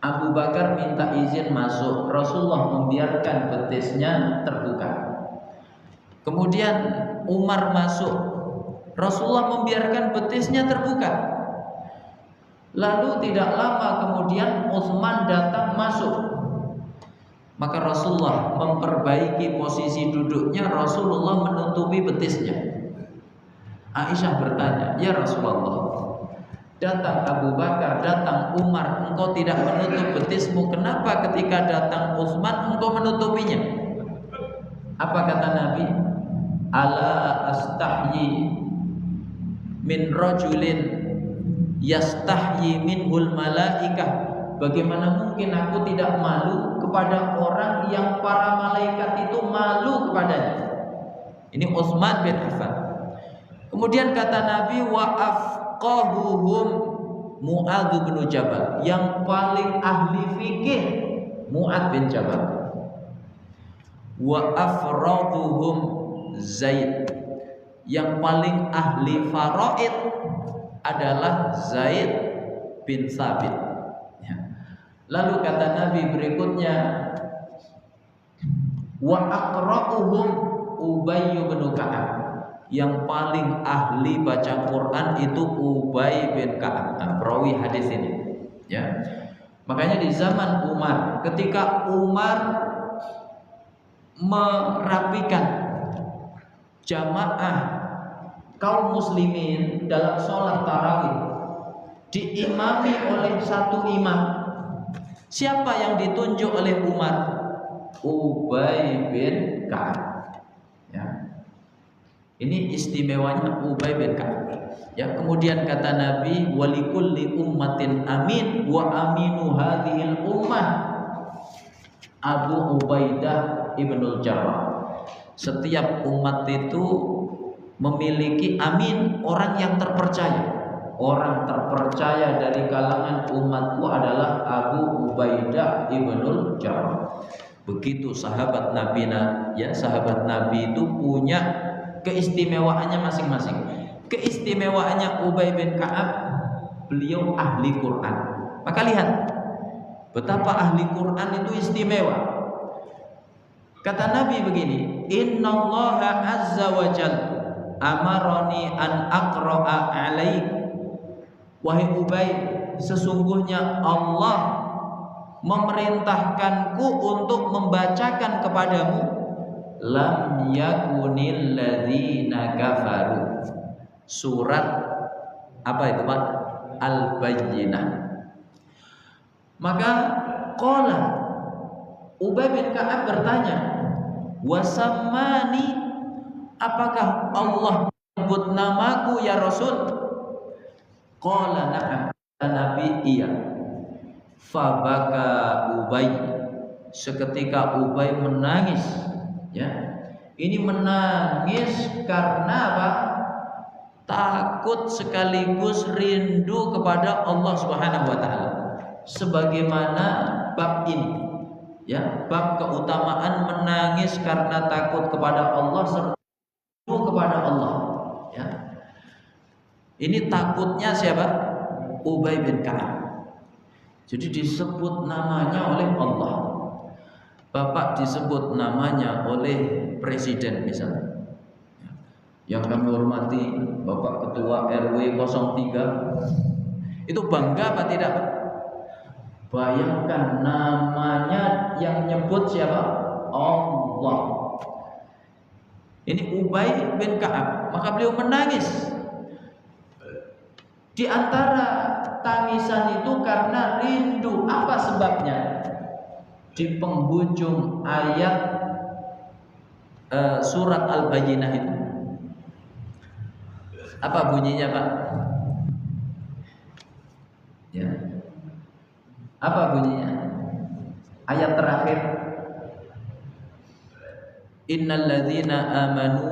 Abu Bakar minta izin masuk, Rasulullah membiarkan betisnya terbuka. Kemudian Umar masuk, Rasulullah membiarkan betisnya terbuka. Lalu tidak lama kemudian Utsman datang masuk. Maka Rasulullah memperbaiki posisi duduknya, Rasulullah menutupi betisnya. Aisyah bertanya, "Ya Rasulullah, datang Abu Bakar, datang Umar, engkau tidak menutup betismu. Kenapa ketika datang Utsman engkau menutupinya?" Apa kata Nabi? Ala astahyi min rajulin yastahyi minhul malaikah. Bagaimana mungkin aku tidak malu kepada orang yang para malaikat itu malu kepadanya. Ini Utsman bin Affan. Kemudian kata Nabi, wa afqahuhum Mu'adz bin Jabal. Yang paling ahli fikih Mu'adz bin Jabal. Wa afraduhum Zaid. Yang paling ahli faraid adalah Zaid bin Thabit. Ya. Lalu kata Nabi berikutnya, wa aqra'uhum Ubay bin Ka'ab. Yang paling ahli baca Quran itu Ubay bin Ka'ab. Nah, perawi hadis ini. Ya. Makanya di zaman Umar, ketika Umar merapikan jamaah kaum muslimin dalam sholat tarawih, diimami oleh satu imam. Siapa yang ditunjuk oleh Umar? Ubay bin Ka'ab. Ya. Ini istimewanya Ubay bin Ka'ab. Ya, kemudian kata Nabi, walikulli ummatin amin wa aminu hadhil ummah Abu Ubaidah ibnul Jarrah. Setiap umat itu memiliki amin, orang yang terpercaya. Orang terpercaya dari kalangan umatku adalah Abu Ubaidah ibnul Jarrah. Begitu sahabat Nabi, ya, sahabat Nabi itu punya keistimewaannya masing-masing. Keistimewaannya Ubay bin Ka'ab, beliau ahli Quran. Maka lihat betapa ahli Quran itu istimewa. Kata Nabi begini, innallaha azza wa jalla amaroni an aqra'a alaik. Wahai Ubay, sesungguhnya Allah memerintahkanku untuk membacakan kepadamu lam yakunil ladzina kafaru. Surat apa itu, Pak? Al-Bayyinah. Maka qala Ubay bin Ka'ab bertanya, wasammani, apakah Allah menyebut namaku ya Rasul? Qala na'am, Nabi iya. Fabaka Ubay, seketika Ubay menangis. Ya, ini menangis karena apa? Takut sekaligus rindu kepada Allah Subhanahu wa taala. Sebagaimana bab ini, ya, bab keutamaan menangis karena takut kepada Allah serta kepada Allah, ya. Ini takutnya siapa? Ubay bin Ka'ab. Jadi disebut namanya oleh Allah. Bapak disebut namanya oleh presiden misalnya. Yang kami hormati Bapak Ketua RW 03. Itu bangga apa tidak, Pak? Bayangkan namanya yang nyebut siapa? Allah. Ini Ubay bin Ka'ab, maka beliau menangis. Di antara tangisan itu karena rindu. Apa sebabnya? Di penghujung ayat surat Al-Bayyinah itu. Apa bunyinya, Pak? Ya. Apa bunyinya? Ayat terakhir. Innal ladzina amanu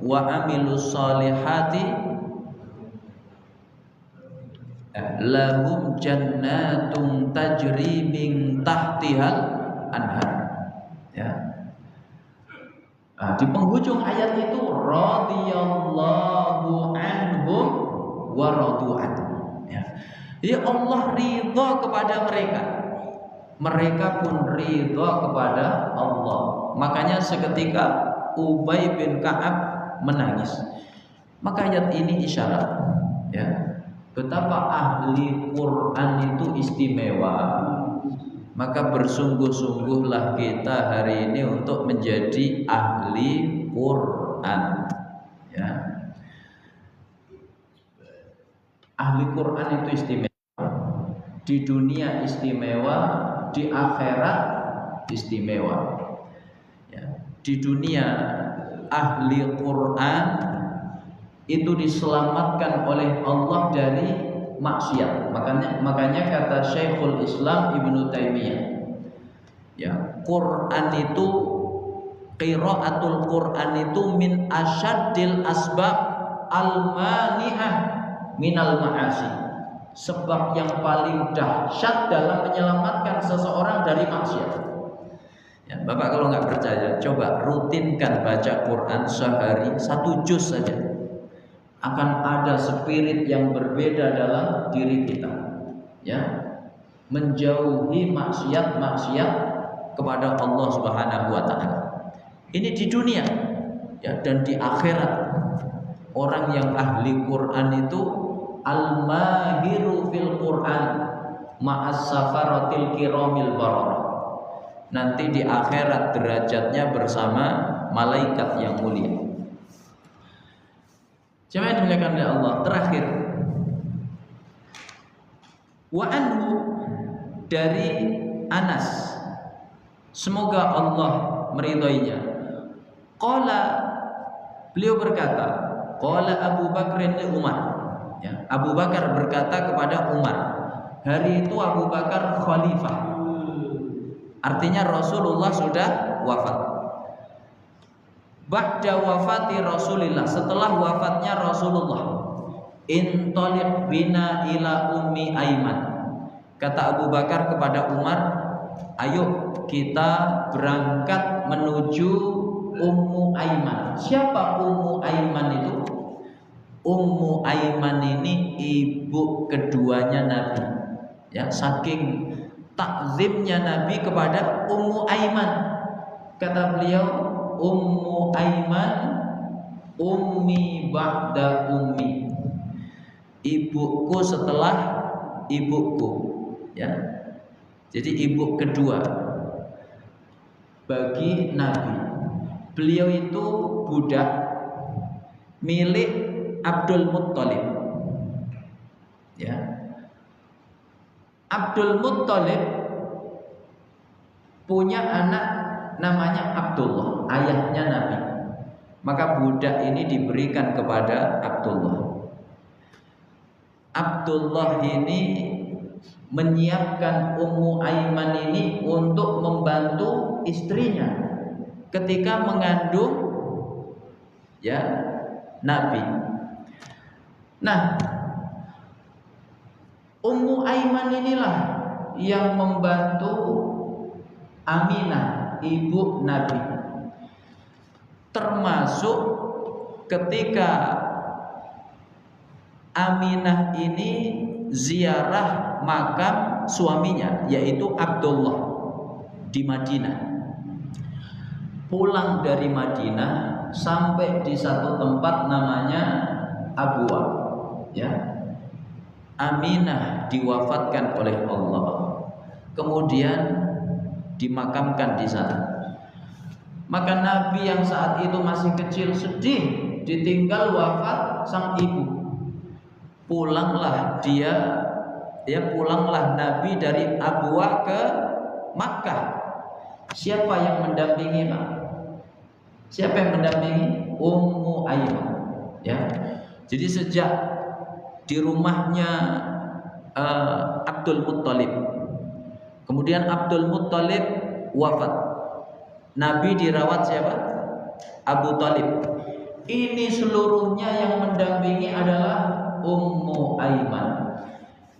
wa amilus solihati lahum jannatun tajri min tahtihal anhar. Ya. Nah, di penghujung ayat itu radhiyallahu anhum wa radu'an. Ya. Jadi Allah ridha kepada mereka. Mereka pun ridha kepada Allah. Makanya seketika Ubay bin Ka'ab menangis. Maka ayat ini isyarat, ya, betapa ahli Quran itu istimewa. Maka bersungguh-sungguhlah kita hari ini untuk menjadi ahli Quran, ya. Ahli Quran itu istimewa. Di dunia istimewa, di akhirat istimewa. Ya. Di dunia ahli Quran itu diselamatkan oleh Allah dari maksiat. Makanya kata Syekhul Islam Ibnu Taimiyah, ya, Quran itu, qiraatul Quran itu min asyaddil asbab al-mani'ah minal ma'asi. Sebab yang paling dahsyat dalam menyelamatkan seseorang dari maksiat. Ya, Bapak kalau nggak percaya, coba rutinkan baca Quran sehari 1 juz saja. Akan ada spirit yang berbeda dalam diri kita, ya, menjauhi maksiat-maksiat kepada Allah Subhanahu wa taala. Ini di dunia, ya, dan di akhirat. Orang yang ahli Quran itu al-mahiru fil Quran ma'as safaratil kiramil bararah. Nanti di akhirat derajatnya bersama malaikat yang mulia. Jemaah yang dimuliakan oleh Allah, terakhir, wa anhu, dari Anas, semoga Allah meridhoinya, qala, beliau berkata, qala Abu Bakrin li Umar, ya, Abu Bakar berkata kepada Umar. Hari itu Abu Bakar khalifah, artinya Rasulullah sudah wafat. Ba'da wafati Rasulillah, setelah wafatnya Rasulullah, intoliq bina ila ummi Aiman. Kata Abu Bakar kepada Umar, ayo kita berangkat menuju Ummu Aiman. Siapa Ummu Aiman itu? Ummu Aiman ini ibu keduanya Nabi, ya, saking takzimnya Nabi kepada Ummu Aiman. Kata beliau, Ummu Aiman ummi ba'da ummi, ibuku setelah ibuku, ya. Jadi ibu kedua bagi Nabi. Beliau itu budak milik Abdul Muttalib, ya. Abdul Muttalib punya anak namanya Abdullah, ayahnya Nabi. Maka budak ini diberikan kepada Abdullah. Abdullah ini menyiapkan Ummu Aiman ini untuk membantu istrinya ketika mengandung, ya, Nabi. Nah, Ummu Aiman inilah yang membantu Aminah, ibu Nabi. Termasuk ketika Aminah ini ziarah makam suaminya, yaitu Abdullah di Madinah. Pulang dari Madinah sampai di satu tempat namanya Abwa, ya. Aminah diwafatkan oleh Allah, kemudian dimakamkan di sana. Maka Nabi yang saat itu masih kecil sedih ditinggal wafat sang ibu. Pulanglah Nabi dari Abwa ke Makkah. Siapa yang mendampingi, Pak? Siapa yang mendampingi? Ummu Aiman, ya. Jadi sejak di rumahnya Abdul Muttalib, kemudian Abdul Muttalib wafat, Nabi dirawat siapa? Abu Talib. Ini seluruhnya yang mendampingi adalah Ummu Aiman.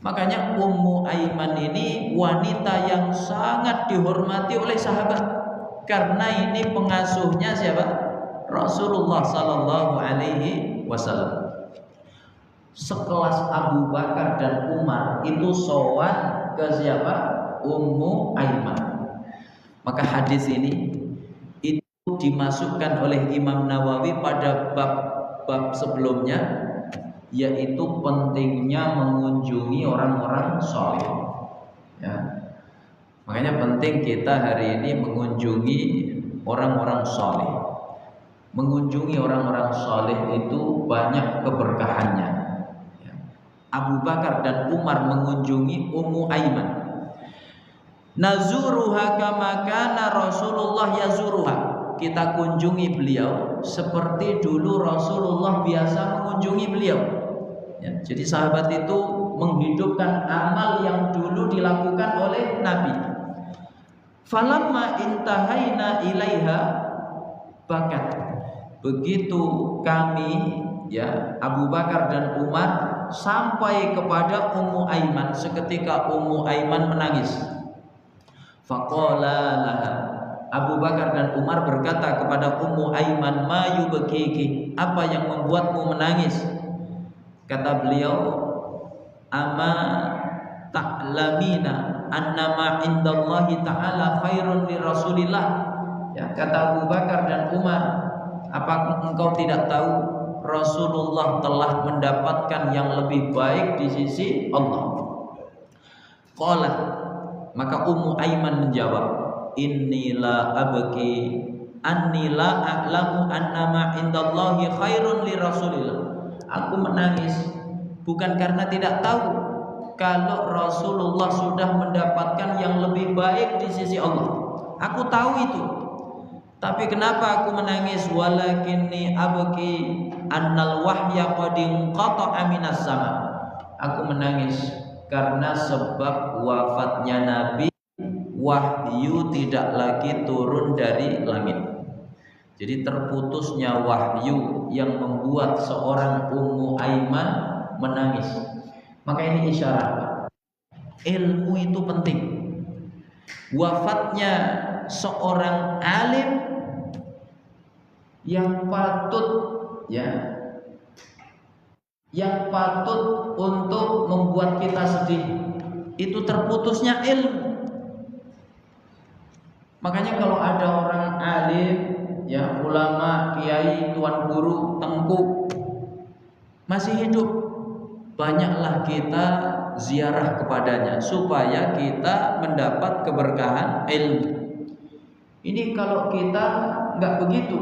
Makanya Ummu Aiman ini wanita yang sangat dihormati oleh sahabat, karena ini pengasuhnya siapa? Rasulullah Sallallahu Alaihi Wasallam. Sekelas Abu Bakar dan Umar itu sowan ke siapa? Ummu Aiman. Maka hadis ini itu dimasukkan oleh Imam Nawawi pada bab sebelumnya, yaitu pentingnya mengunjungi orang-orang soleh, ya. Makanya penting kita hari ini mengunjungi orang-orang soleh. Mengunjungi orang-orang soleh itu banyak keberkahannya, ya. Abu Bakar dan Umar mengunjungi Ummu Aiman. Nazuruha kama kana Rasulullah yazuruha. Kita kunjungi beliau seperti dulu Rasulullah biasa mengunjungi beliau, ya. Jadi sahabat itu menghidupkan amal yang dulu dilakukan oleh Nabi. Falamma intahaina ilaiha bakat. Begitu kami, ya, Abu Bakar dan Umar sampai kepada Ummu Aiman, seketika Ummu Aiman menangis. Faqala laha, Abu Bakar dan Umar berkata kepada Ummu Aiman, ma yubkiki, apa yang membuatmu menangis? Kata beliau, ama ta'lamina annama indallahi ta'ala khairun li Rasulillah. Ya, kata Abu Bakar dan Umar, apa engkau tidak tahu Rasulullah telah mendapatkan yang lebih baik di sisi Allah? Qala, maka Ummu Aiman menjawab, inni la abki anni la a'lamu annama indallahi khairun li Rasulillah. Aku menangis bukan karena tidak tahu kalau Rasulullah sudah mendapatkan yang lebih baik di sisi Allah. Aku tahu itu. Tapi kenapa aku menangis? Walakinni abki annal wahya qad inqata'a minas sama. Aku menangis karena sebab wafatnya Nabi, wahyu tidak lagi turun dari langit. Jadi terputusnya wahyu yang membuat seorang Ummu Aiman menangis. Maka ini isyarat, ilmu itu penting. Wafatnya seorang alim yang patut, ya, yang patut untuk membuat kita sedih, itu terputusnya ilmu. Makanya kalau ada orang alim, ya, ulama, kiai, tuan guru, tengku masih hidup, banyaklah kita ziarah kepadanya supaya kita mendapat keberkahan ilmu. Ini kalau kita nggak begitu,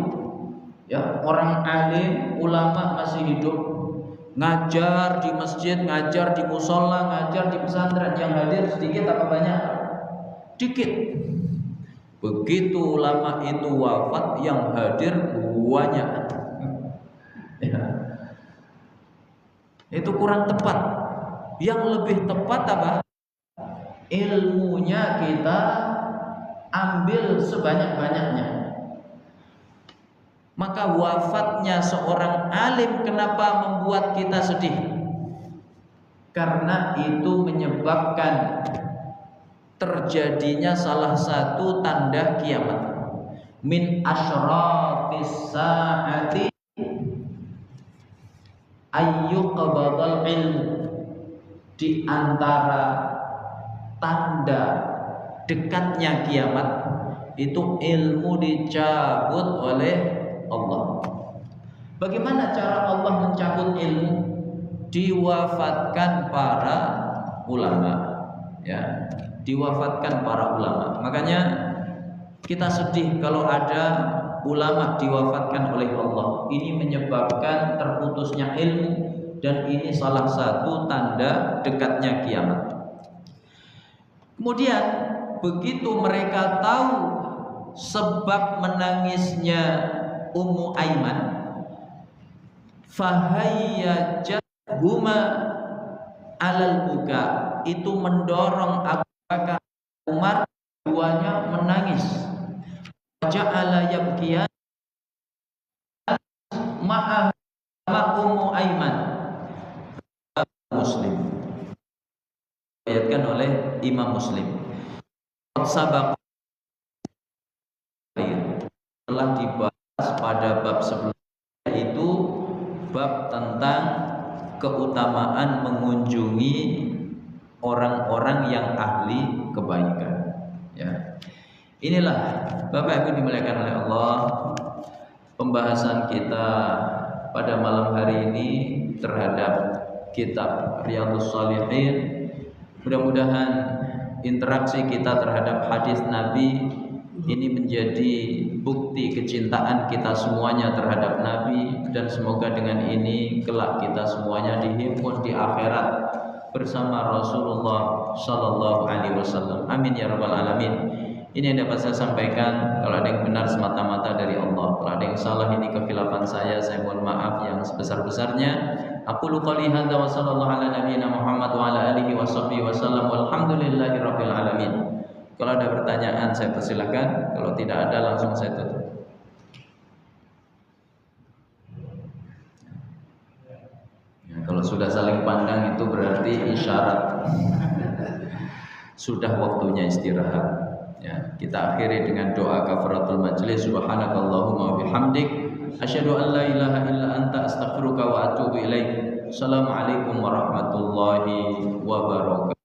ya, orang alim, ulama masih hidup, ngajar di masjid, ngajar di musola, ngajar di pesantren, yang hadir sedikit apa banyak? Dikit. Begitu ulama itu wafat, yang hadir banyak. Ya. Itu kurang tepat. Yang lebih tepat apa? Ilmunya kita ambil sebanyak-banyaknya. Maka wafatnya seorang alim kenapa membuat kita sedih? Karena itu menyebabkan terjadinya salah satu tanda kiamat. Min asyratis saati ayyuqbadal ilmu, di antara tanda dekatnya kiamat itu ilmu dicabut oleh Allah. Bagaimana cara Allah mencabut ilmu? Diwafatkan para ulama, ya, diwafatkan para ulama. Makanya kita sedih kalau ada ulama diwafatkan oleh Allah. Ini menyebabkan terputusnya ilmu, dan ini salah satu tanda dekatnya kiamat. Kemudian begitu mereka tahu sebab menangisnya Ummu Aiman, fahayyajahuma alal buka, itu mendorong Abu Bakar Umar duanya menangis. Ja'ala yabkiyan ma'a Ummu Aiman. Muslim, diriwayatkan oleh Imam Muslim. Sabaq telah dibahas pada bab sebelumnya, yaitu bab tentang keutamaan mengunjungi orang-orang yang ahli kebaikan, ya. Inilah Bapak Ibu dimuliakan oleh Allah, pembahasan kita pada malam hari ini terhadap kitab Riyadhus Shalihin. Mudah-mudahan interaksi kita terhadap hadis Nabi ini menjadi bukti kecintaan kita semuanya terhadap Nabi, dan semoga dengan ini kelak kita semuanya dihimpun di akhirat bersama Rasulullah Sallallahu Alaihi Wasallam. Amin ya rabbal alamin. Ini yang dapat saya sampaikan. Kalau ada yang benar semata-mata dari Allah, kalau ada yang salah ini kekhilafan saya mohon maaf yang sebesar-besarnya. Aku qouli hadza wa sallallahu ala nabiyyina Muhammad wa ala alihi washabbihi wasallam walhamdulillahirabbil alamin. Kalau ada pertanyaan saya persilahkan, kalau tidak ada langsung saya tutup. Ya, kalau sudah saling pandang itu berarti isyarat sudah waktunya istirahat. Ya, kita akhiri dengan doa kafaratul majlis. Subhanakallahumma wa bihamdik, asyhadu an la ilaha illa anta, astaghfiruka wa atubu ilaik. Assalamualaikum warahmatullahi wabarakatuh.